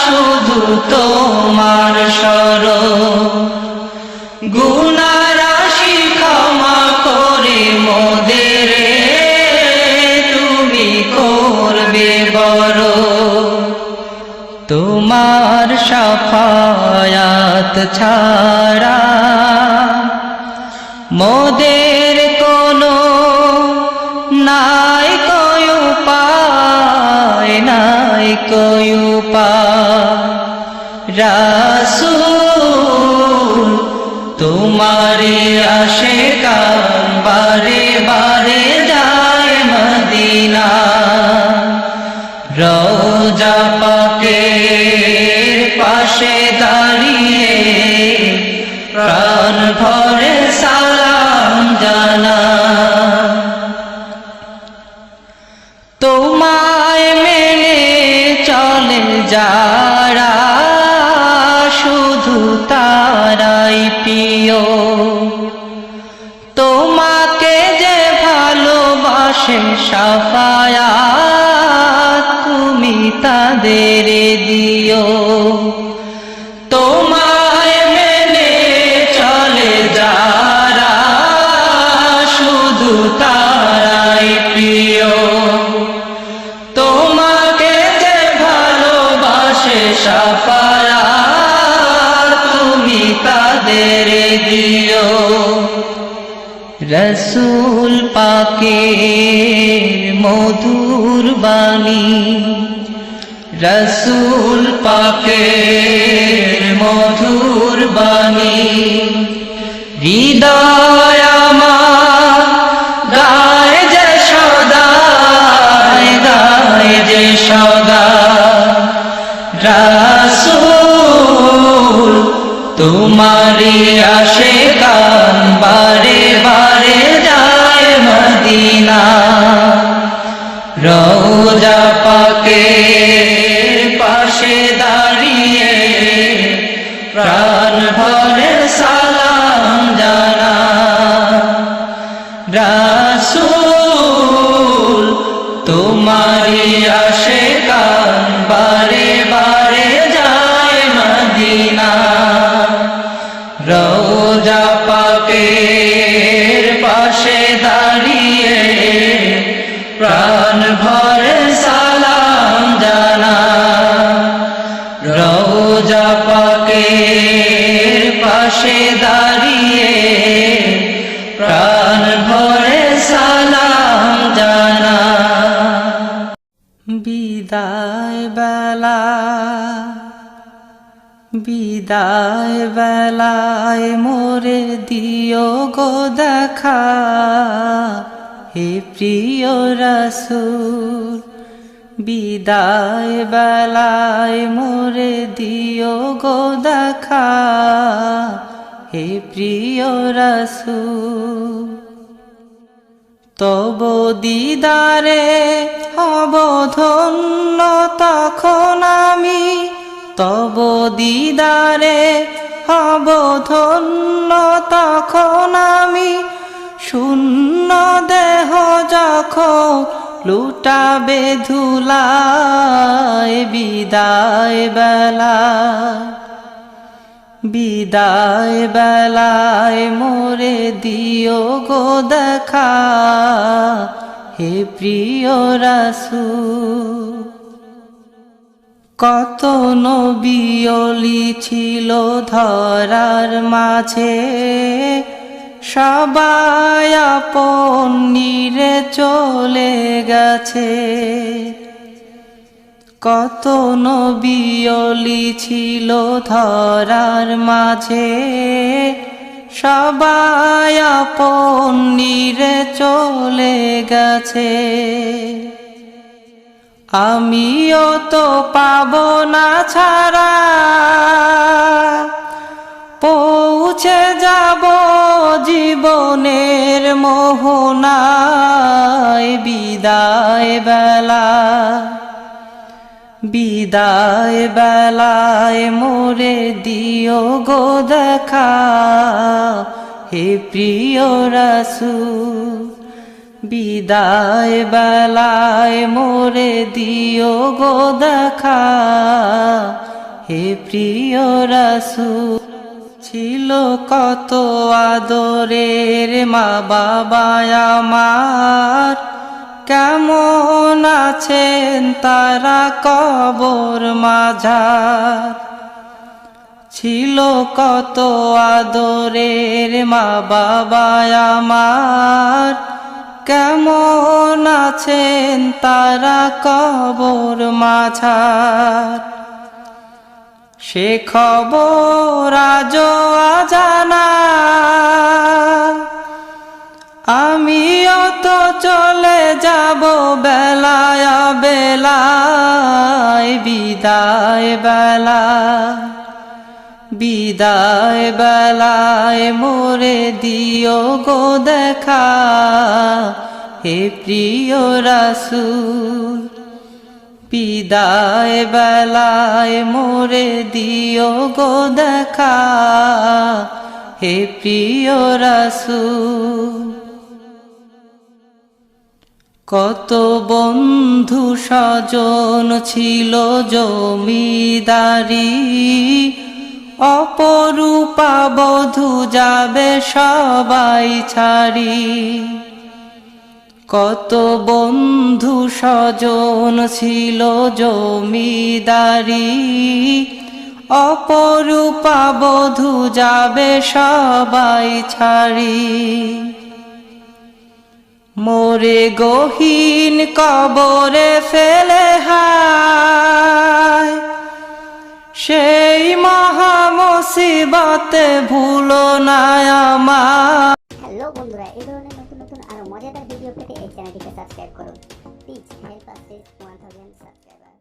শুধু তোমার শরণ। গুনাহ রাশি ক্ষমা করে মোদের তুমি করবে বড়। তোমার শাফায়াত ছাড়া মোদের কোনো নাই কয় উপায়, নাই কয় উপায়। রাসূল তোমারি আশিকান বারে বারে যায় মদিনা। রওজা পাকের পাশে দাঁড়িয়ে প্রাণ ভরে সালাম জানা। তোমায় মেনে চলে যারা শুধু তারাই প্রিয়। তোমাকে যে ভালোবাসে শাফায়াত তুমি তাদের দিও। তোমায় মেনে চলে যারা শুধু তারাই প্রিয়। তোমাকে যে ভালোবাসে শাফায়াত তুমি তাদের দিও। রসূল পাকের মধুর বাণী, রসূল পাকের মধুর বাণী হৃদয় আমার গায় যে সদা, গায় যে সদা। রাসূল তোমারি আশিকান বারে বারে যায় মদিনা। রওজা পাকের পাশে দাঁড়িয়ে প্রাণ ভরে সালাম জানা। রাসূল তোমারি আশিকান বারে বারে যায় মদিনা। রওজা পাকের পাশে দাঁড়িয়ে প্রাণ ভরে সালাম জানা। রওজা পাকের পাশে দাঁড়িয়ে প্রাণ ভরে সালাম জানা। বিদায় বেলা, বিদায় বেলায় মোরে দিও গো দেখা, হে প্রিয় রাসূল। বিদায় বেলায় মোরে দিও গো দেখা, হে প্রিয় রাসূল। তব দিদারে হব ধন্য তখন আমি, তব দিদারে হব ধন্য তখন আমি। শূন্য দেহ যখন লুটাবে ধুলায় বিদায় বেলায়, বিদায় বেলায় মোরে দিও গো দেখা, হে প্রিয় রাসূল। কত নবী ওলি ছিল ধরার মাঝে, সবাই আপন নিরে চলে গেছে। কত নবী ওলি ছিল ধরার মাঝে, সবাই আপন নিরে চলে গেছে। আমিও তো পাবো না ছাড়া, পৌঁছে যাব জীবনের মোহনায়। বিদায় বেলা, বিদায় বেলায় মোরে দিও গো দেখা, হে প্রিয় রাসূল। বিদায় বেলায় মোরে দিও গো দেখা, হে প্রিয় রাসূল। ছিল কত আদরের মা বাবা আমার, কেমন আছেন তারা কবর মাঝার। ছিল কত আদরের মা বাবা আমার, কেমন আছেন তারা কবর মাঝার। সে খবর আজও অজানা, আমিও তো চলে যাব বেলায় বেলায়। বিদায় বেলা, বিদায় বেলায় মোরে দিও গো দেখা, হে প্রিয় রাসূল। বিদায় বেলায় মোরে দিও গো দেখা, হে প্রিয় রাসূল। কত বন্ধু স্বজন ছিল জমিদারি, অপরূপা বধূ যাবে সবাই ছাড়ি। কত বন্ধু স্বজন ছিল জমিদারি, অপরূপা বধূ যাবে সবাই ছাড়ি। মোরে গহীন কবরে ফেলে হায়, সেই মহা মুসিবতে ভুলো না আমার। হ্যালো বন্ধুরা, এই ধরনের নতুন নতুন আরো মজাদার ভিডিও পেতে এই চ্যানেলটিকে সাবস্ক্রাইব করুন। Please help us reach 1000 subscriber.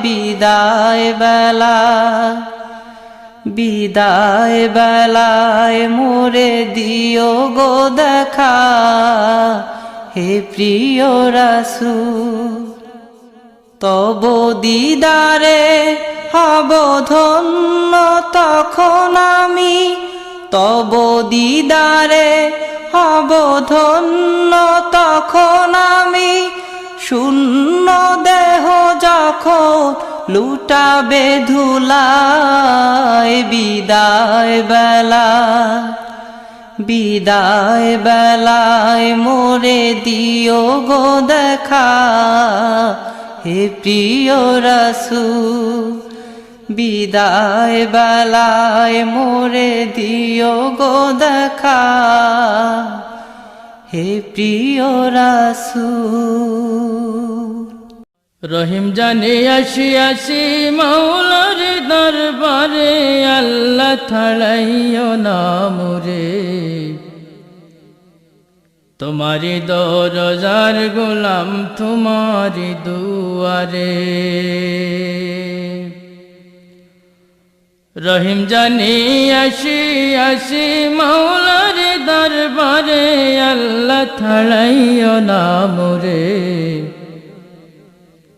বিদায় বেলা, বিদায় বেলায় মোরে দিও গো দেখা, হে প্রিয় রাসূল। তব দিদারে হব ধন্য তখন আমি, তব দিদারে হব ধন্য তখন আমি। শূন্য দেহ যখন লুটাবে ধুলায়। বিদায় বেলা, বিদায় বেলায় মোরে দিও গো দেখা, হে প্রিয় রাসূল। বিদায় বেলায় মোরে দিও গো দেখা, হে প্রিয় রাসূল। রহিম জানে আসি আসি মাওলার দরবারে, আল্লাহ ছাড়াইও না মোরে। তোমারি দরজার গোলাম তোমারি দুয়ারে। রহিম জানি আসি আসি মাওলার দরবারে, আল্লাহ ছাড়াইও না মোরে।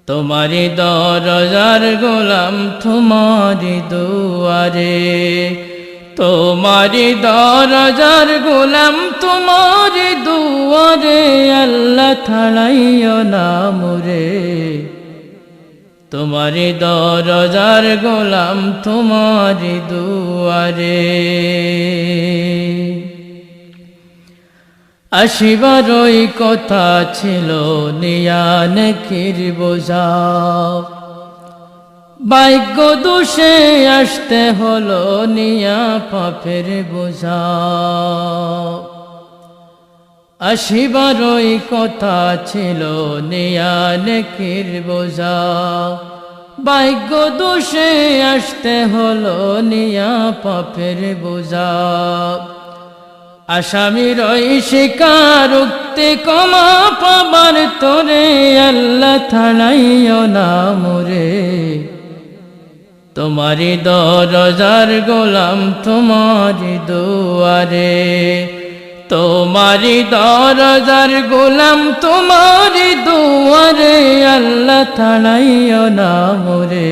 তোমারি দরজার গোলাম তোমারি দুয়ারে। তোমারি দরজার গোলাম তোমারি দুয়ারে, আল্লাহ ছাড়াইও না মোরে। তোমারি দরজার গোলাম তোমারি দুয়ারে। আসিবারই কথা ছিল নিয়া নেকির বোঝা, ভাগ্য দোষে আসতে হলো নিয়া পাপের বোঝা। আসিবারই কথা ছিল নিয়া নেকির বোঝা, ভাগ্য দোষে আসতে হলো নিয়া পাপের বোঝা। আসামির ওই স্বীকারোক্তি ক্ষমা পাবার তোরে আল্লাহ থানাইও না মোরে তোমারি দরজার গোলাম তোমারি দুয়ারে তোমারি দরজার গোলাম তোমারি দুয়ারে আল্লাহ থানাইও না মোরে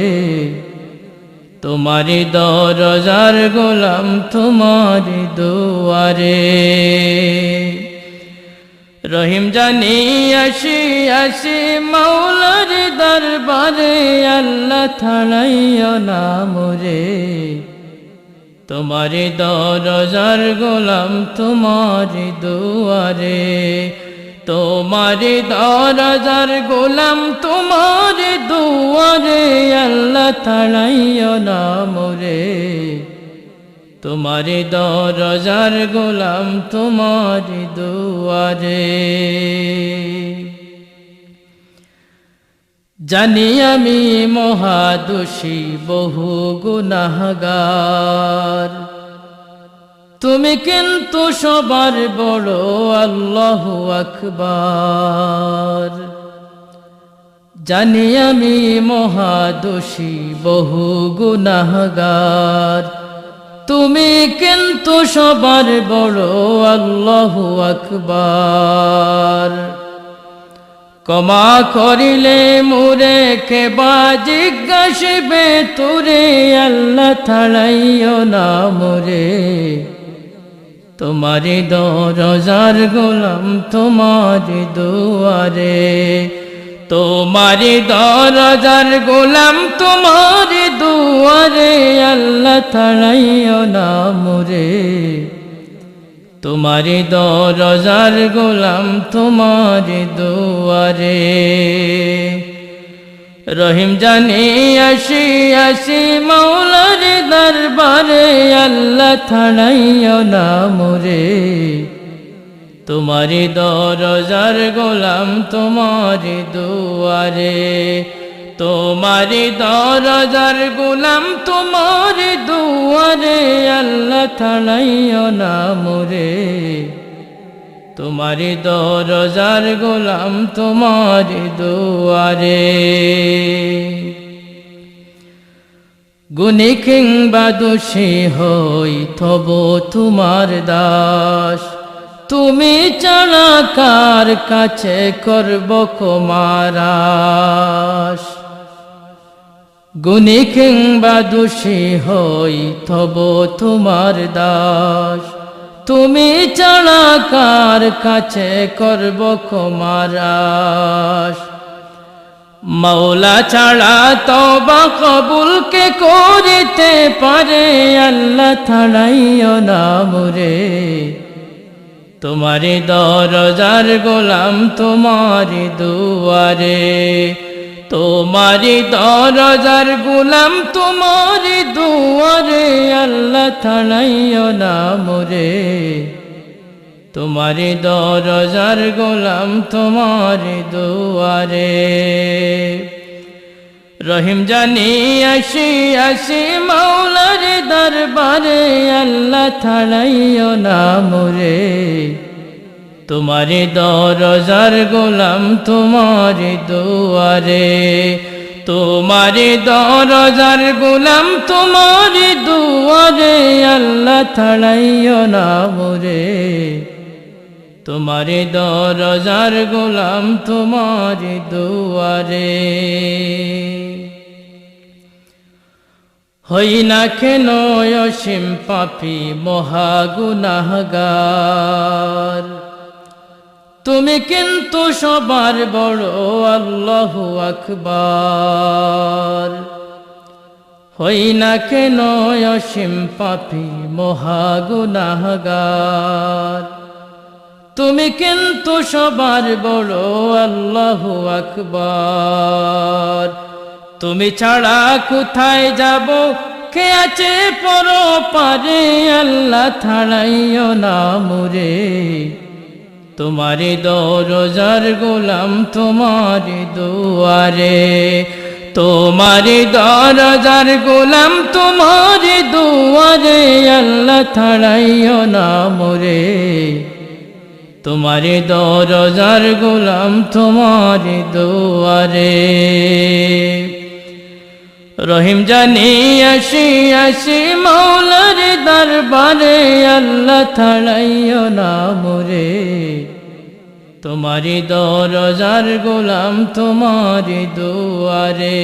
তোমারি দরজার গোলাম তোমারি দুয়ারে রহিম জানি আসি আসি মাওলার দরবারে আল্লাহ থানাইও না মোরে তোমারি দরজার গোলাম তোমারি দুয়ারে তোমারি দরজার গোলাম তোমারি দুয়ারে আল্লাহ থানাইও না মোরে তোমারি দরজার গোলাম তোমারি দুয়ারে জানি আমি মহাদোষী বহু গুনাহগার তুমি কিন্তু সবার বড় আল্লাহু আকবার জানি আমি মহাদোষী বহু গুনাহগার তুমি কিন্তু সবার বড় আল্লাহু আকবার ক্ষমা করিলে মোরে কেবা জিজ্ঞাসিবে তোরে আল্লাহ থানাইও না মোরে তোমারি দরজার গোলাম তোমারি দুয়ারে তোমারি দরজার গোলাম তোমারি দুয়ারে আল্লাহ থানাইও না মোরে তোমারি দরজার গোলাম তোমারি দুয়ারে রহিম জানি আসি আসি মাওলার দরবারে আল্লাহ থানাইও না মোরে তোমারি দরজার গোলাম তোমারি দুয়ারে তোমারি দরজার গোলাম তোমারি দুয়ারে আল্লাহ থানাইও না মোরে তোমারি দরজার গোলাম তোমারি দুয়ারে গুণী কিংবা দোষী হই তবু তোমার দাস তুমি ছাড়া কার কাছে করব কুমারাস গুণী কিংবা দোষী হই তবু তোমার দাস তুমি ছাড়া কার কাছে করব কুমারাস মৌলা ছাড়া তওবা কবুল কে করিতে পারে আল্লাহ থানাইও না মোরে তোমারি দরজার গোলাম তোমারি দুয়ারে তোমারি দরজার গোলাম তোমারি দুয়ারে আল্লাহ থানাইও না মোরে তোমারি দরজার গোলাম তোমারি দুয়ারে রহিম জানি আসি আসি মাওলার দরবারে আল্লাহ থানাইও না মোরে তোমারি দরজার গোলাম তোমারি দুয়ারে তোমারি দরজার গোলাম তোমারি দুয়ারে আল্লাহ থানাইও না মোরে তোমারি দরজার গোলাম তোমারি দুয়ারে হই না কেন অসীম পাপী মহা গুনাহগার তুমি কিন্তু সবার বড় আল্লাহু আকবার হই না কেন অসীম পাপী মহা গুনাহগার তুমি কিন্তু সবার বড় আল্লাহু আকবার তুমি ছাড়া কোথায় যাব কে আছে পরপারে আল্লাহ থানাইও না মোরে তোমারি দরজার গোলাম তোমারি দুয়ারে তোমারি দরজার গোলাম তোমারি দুয়ারে আল্লাহ ছাড়াইও না মোরে তোমারি দরজার গোলাম তোমারি দুয়ারে রহিম জানি আসি আসি মৌলার দরবারে আল্লাহ ছাড়াইও না মোরে তোমারি দরজার গোলাম তোমারি দুয়ারে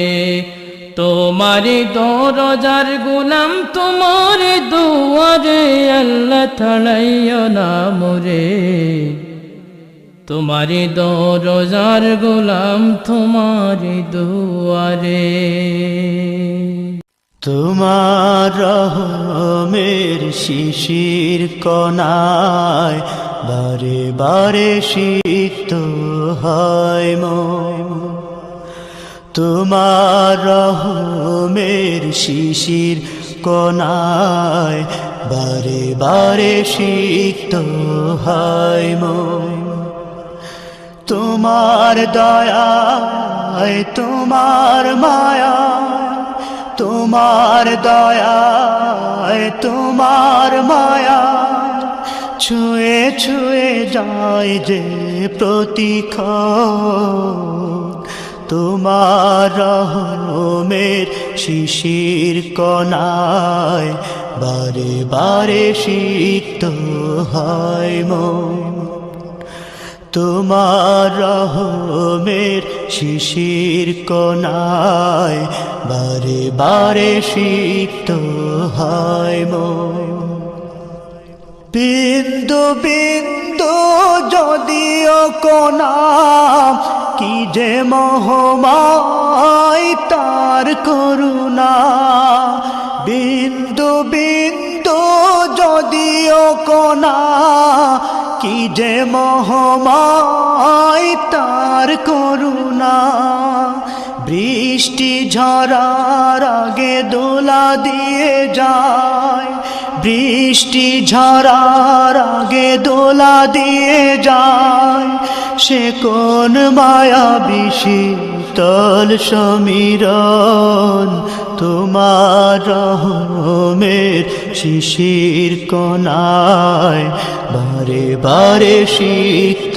তোমারি দরজার গোলাম তোমারি দুয়ারে আল্লাহ ছাড়াইও না মোরে তোমারি দরজার গোলাম তোমারি দুয়ারে তোমার রহমের শিশির কণায় বারে বারে সিক্ত হয় মন তোমার রহমের শিশির কণায় বারে বারে সিক্ত হয় মন তোমার দয়ায় তোমার মায়া তোমার দয়ায় তোমার মায়া ছুঁয়ে ছুঁয়ে যায় যে প্রতিক্ষণ তোমার রহমের শিশির কণায় বারে বারে সিক্ত হয় মন তোমার রহমের শিশির কণায় বারে বারে সিক্ত হয় মন বিন্দু বিন্দু যদিও কণা কি যে মহমায় তার করুণা বিন্দু বিন্দু যদিও কণা কি যে মহমায় তার করুণা বৃষ্টি ঝরার আগে দোলা দিয়ে যায় বৃষ্টি ঝরার আগে দোলা দিয়ে যায় সে কোন মায়াবী শীতল সমীরণ তোমার রহমের শিশির কণায় বারে বারে সিক্ত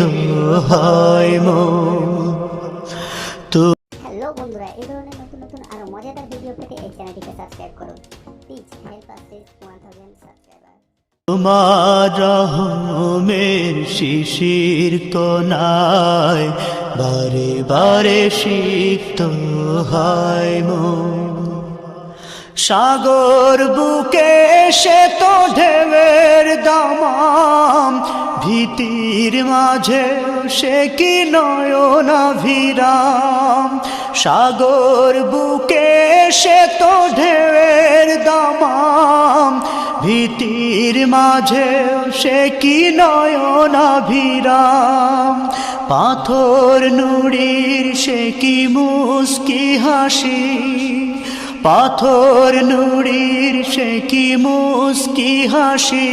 হয় মন হ্যালো বন্ধুরা, এই ধরনের নতুন নতুন আরো মজাদার ভিডিও পেতে এই চ্যানেলটিকে সাবস্ক্রাইব করুন। Please help us reach 1000 subscriber. তোমার রহমের শিশির কণায় বারে বারে সিক্ত হয় মন সাগর বুকে সে তো ঢেউয়ের দামাম ভীতির মাঝে সে কি নয়নাভিরাম সাগর বুকে সে তো ঢেউয়ের দামাম ভীতির মাঝে সে কি নয়নাভিরাম পাথর নুড়ির সে কি মুস্কি হাসি পাথর নুড়ির সে কি মুস্কি হাসি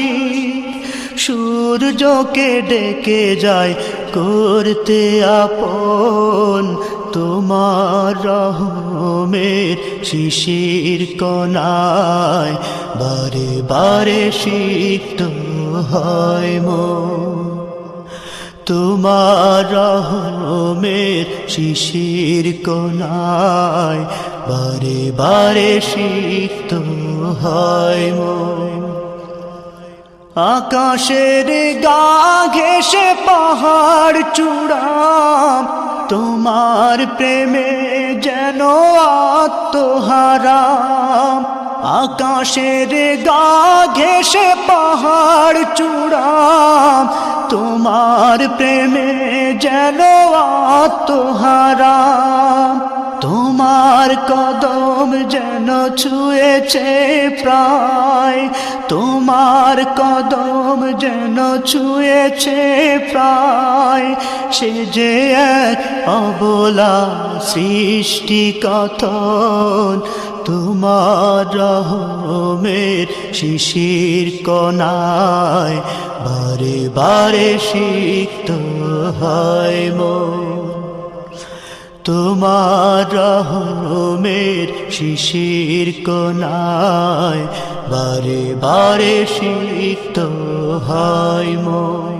সূর্যকে ডেকে যায় করতে আপন তোমার রহমের শিশির কণায় বারে বারে সিক্ত হয় মন তোমার রহমের শিশির কণায় বারে বারে সিক্ত হয় মন আকাশের গা ঘেঁষে পাহাড় চূড়াম তোমার প্রেমে যেন আত্মহারাম আকাশের গা ঘেঁষে পাহাড় চূড়াম তোমার প্রেমে যেন আত্মহারাম তোমার কদম যেন ছুঁয়েছে প্রায় তোমার কদম যেন ছুঁয়েছে প্রায় সে যে এক অবলা সৃষ্টি কথন তোমার রহমের শিশির কণায় বারে বারে সিক্ত হয় মন তোমার রহমের শিশির কোনায় বারে বারে সিক্ত হয় মন।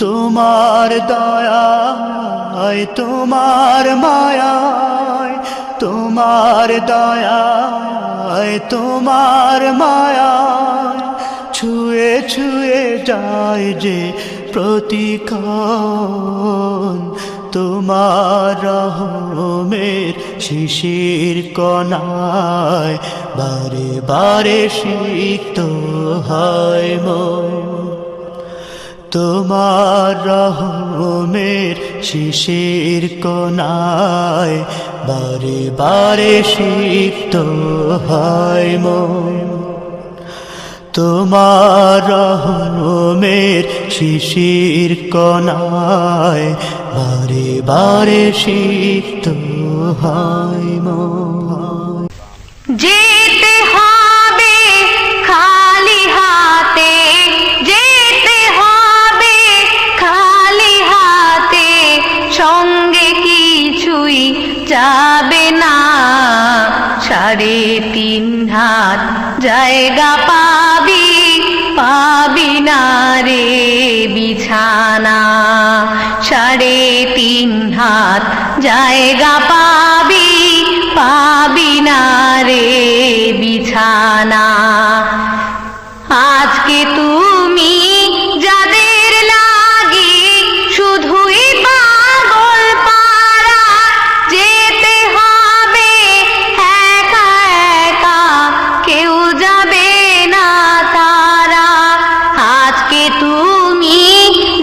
তোমার দয়ায় তোমার মায়ায়, তোমার দয়ায় তোমার মায়ায় ছুঁয়ে ছুঁয়ে যায় যে প্রতিক্ষণ। তোমার রহমের শিশির কণায় বারে বারে সিক্ত হয় মন। তোমার রহমের শিশির কণায় বারে বারে সিক্ত হয় মন। তোমার রহমের শিশির কণায় বারে বারে সিক্ত হয় মন। যেতে হবে খালি হাতে, যেতে হবে খালি হাতে, সঙ্গে কিছুই যাবে না। 3.5 হাত জায়গা পাবি, পাবি না রে বিছানা। 3.5 হাত জায়গা পাবি, পাবি না রে বিছানা। আজকে তুমি যাদের লাগি শুধুই পাগল পারা, যেতে হবে একা একা, কেউ যাবে না তারা। আজকে তুমি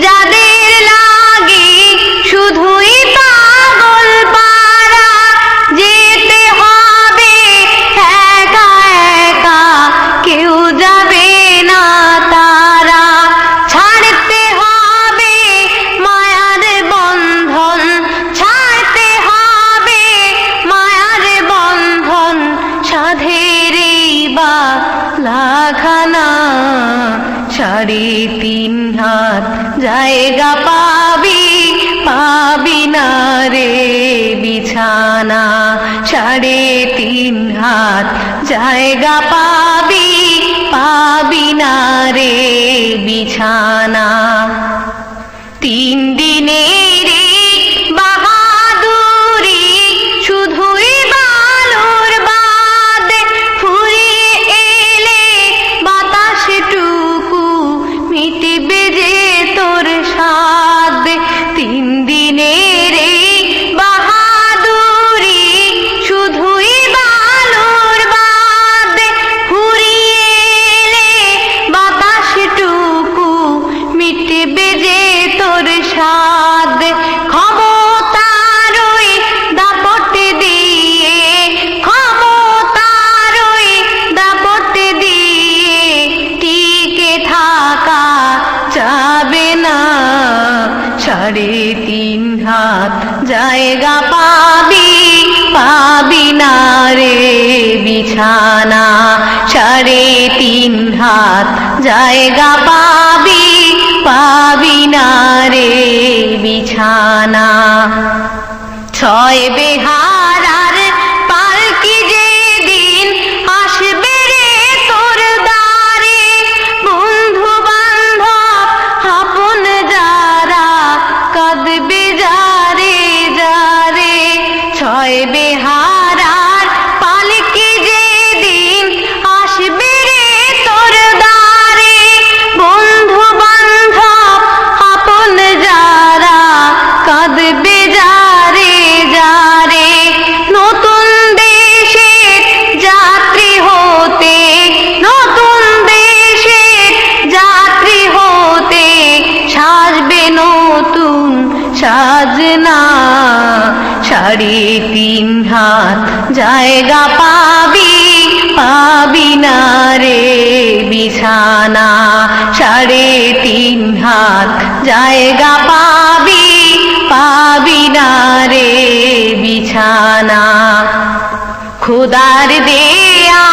যাদের লাগি শুধুই পাগল পারা, যেতে হবে একা একা, কেউ যাবে না তারা। ছাড়তে হবে মায়ার বন্ধন, ছাড়তে হবে মায়ার বন্ধন, সাধের এই বালাখানা। 3.5 হাত জায়গা পাবি, পাবি না রে বিছানা। 3.5 হাত জায়গা পাবি, পাবি না রে বিছানা। 3 দিনের বাহাদুরি শুধুই বালুর বাদে, ফুরিয়ে এলে বাতাসটুকু মিটবে যে তোর স্বাদ। 3 দিনের বাহাদুরি শুধুই বালুর বাদে, ফুরিয়ে এলে বাতাসটুকু মিটবে যে তোর স্বাদ। ক্ষমতার ওই দাপট দিয়ে, ক্ষমতার ওই দাপট দিয়ে টিকে থাকা যাবে না। 3.5 হাত জায়গা পাবি, পাবি না রে বিছানা। 3.5 হাত জায়গা পাবি, পাবি না রে বিছানা। 6 বেহারার পালকি যেদিন আসবে রে তোর দ্বারে, বন্ধু বান্ধব আপন যারা কাঁদবে যারে যারে। 6 বেহারার পালকি যেদিন আসবে রে তোর দ্বারে, বন্ধু বান্ধব আপন যারা কাঁদবে যারে যারে। নতুন দেশের যাত্রী হতে, নতুন দেশের যাত্রী হতে, সাজবে নতুন সাজনা। 3.5 হাত জায়গা পাবি, পাবি না রে বিছানা। 3.5 হাত জায়গা পাবি, পাবি না রে বিছানা। খোদার দেয়া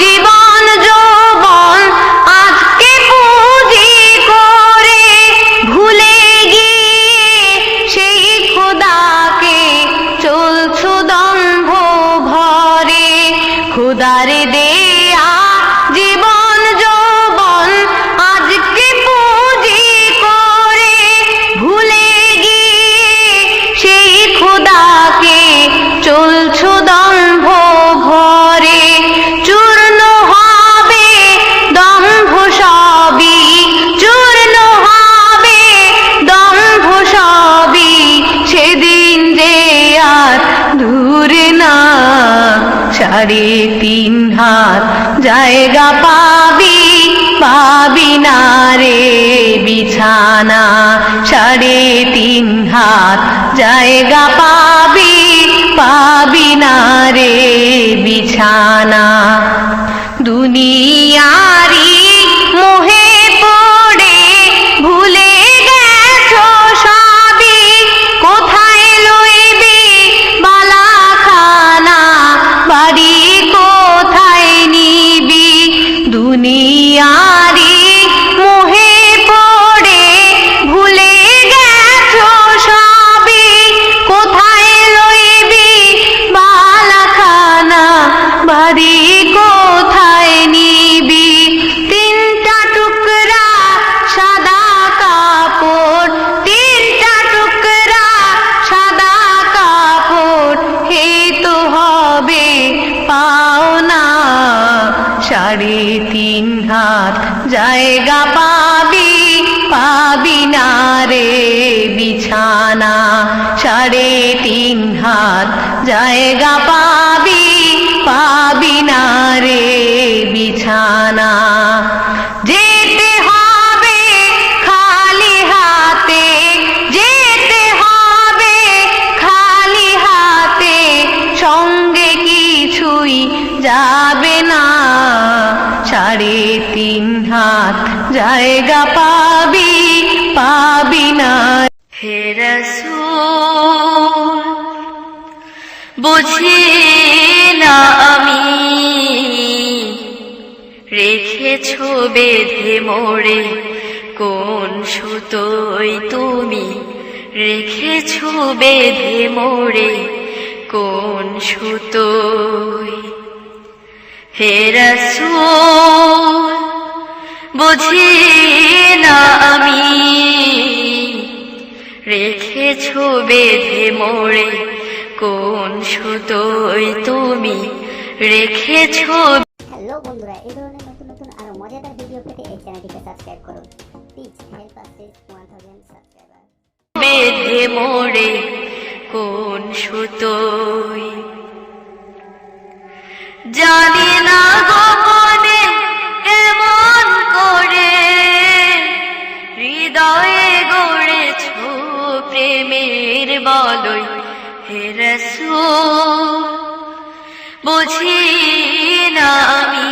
জীবন যৌবন আজকে পুঁজি করে, ভুলে গিয়ে সেই খোদাকে 3.5 জায়গা পাবি পাবি না রে বিছানা 3.5 জায়গা পাবি পাবি না রে বিছানা দুনিয়ারি মোহে পড়ে ভুলে গেছো সবই কোথায় লইবি বালাখানা বাড়ি কোথায় নিবি দুনিয়ারি মোহে পড়ে ভুলে গেছো সবই কোথায় লইবি বালাখানা বাড়ি কোথায় নিবি 3টা টুকরা সাদা কাপড় 3টা টুকরা সাদা কাপড় হে তো হবে পাওনা 3.5 জায়গা পাবি পাবি না রে বিছানা 3.5 জায়গা পাবি পাবি না রে বিছানা যেতে হবে খালি হাতে যেতে হবে খালি হাতে সঙ্গে কিছুই যাবে না 3.5 জায়গা পাবি পাবি না হে রাসূল বুঝি না আমি রেখেছো বেঁধে মোড়ে কোন সুতোয় তুমি রেখেছো বেঁধে মোড়ে কোন সুতোয় হে রাসূল বুঝি না আমি রেখেছো বেঁধে মোড়ে কোন সুতোয় তুমি রেখেছো হ্যালো বন্ধুরা, এই ধরনের নতুন নতুন আরো মজাদার ভিডিও পেতে এই চ্যানেলটিকে সাবস্ক্রাইব করুন। Please help us reach 1000 subscriber. বেঁধে মোড়ে কোন সুতোয় জানি না গোপনে কেমন করে হৃদয়ে গড়েছো প্রেমের বলয় হে রাসূল বুঝি না আমি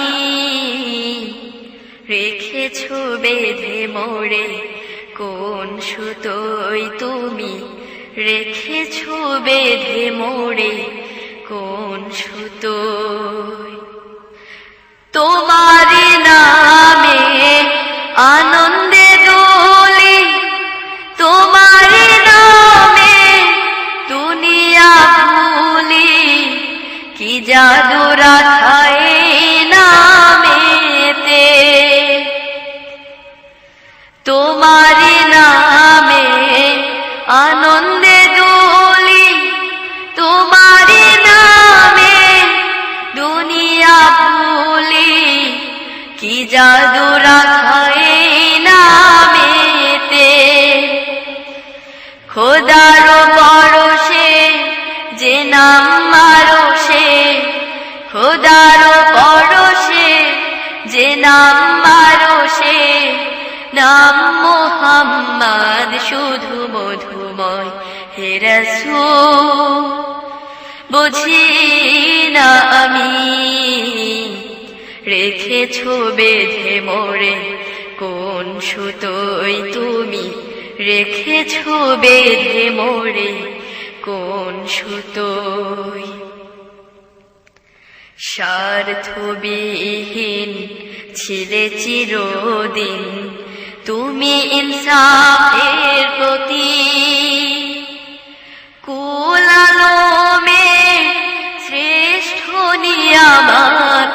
রেখেছো বেঁধে মোড়ে কোন সুতোয় তুমি রেখেছো বেঁধে মোড়ে কোন সুতোয় তোমার নামে আনন্দে দোলে তোমার নামে দুনিয়া ভুলি কি জাদু রাখায় নামেতে তোমার নামে আনন্দে দোলি তোমার নামে দুনিয়া ভুলি কি জাদু রাখায় নামেতে খোদার পরশে যে নাম মারশে খোদার পরশে যে নাম মারশে নাম মুহাম্মদ শুধু মধুময় হে রাসূল বুঝি না আমি রেখেছো বেঁধে মোড়ে কোন সুতোয় তুমি রেখেছো বেঁধে মোড়ে কোন সুতোয় স্বার্থবিহীন ছিলে চিরদিন তুমি ইনসাফের প্রতি কুল আলমে শ্রেষ্ঠ নিয়ামত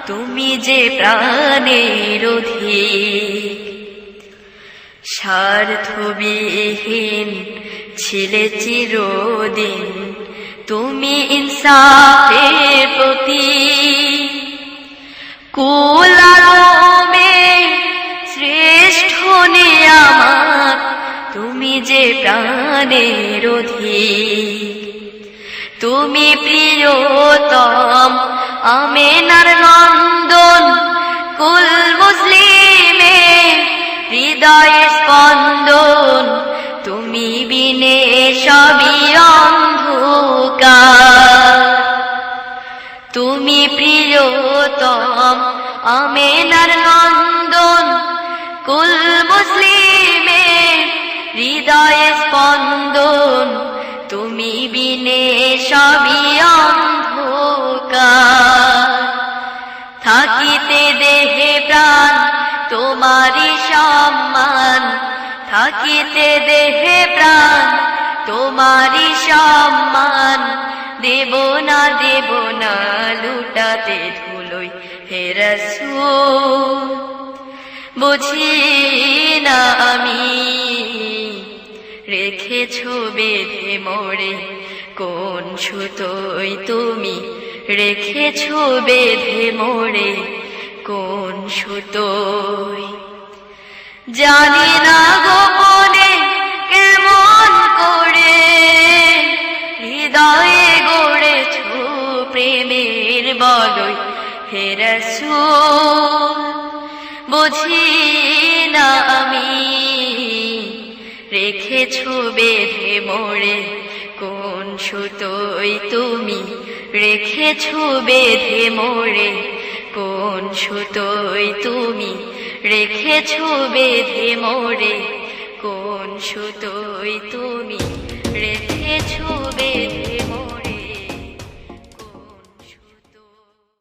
তুমি যে প্রাণের অধিক স্বার্থবিহীন ছিলে চিরদিন তুমি ইনসাফের প্রতি কুল আলমে শ্রেষ্ঠ নিয়ামত তুমি যে প্রাণের অধিক তুমি প্রিয়তম আমেনার নন্দন কুল মুসলিমে হৃদয়ে স্পন্দন তুমি বিনে সবই অন্ধকার তুমি প্রিয়তম আমেনার নন্দন কুল মুসলিমে হৃদয়ে স্পন্দন তুমি বিনে সবই অন্ধকার থাকিতে দেহে প্রাণ তোমারি সম্মান থাকিতে দেহে প্রাণ তোমারি সম্মান দেব না লুটাতে ধুলোই হে রাসূল বুঝি না আমি রেখেছো বেঁধে মোরে কোন সুতোয় তুমি রেখেছো বেঁধে মোরে কোন সুতোয় জানি না গোপনে কেমন করে হৃদয়ে গড়েছো প্রেমের বলয় হে রাসূল বুঝি না আমি রেখেছো বেঁধে মোরে কোন সুতোয় তুমি রেখেছো বেঁধে মোরে কোন সুতোয় তুমি রেখেছো বেঁধে মোরে কোন সুতোয় তুমি রেখেছো বেঁধে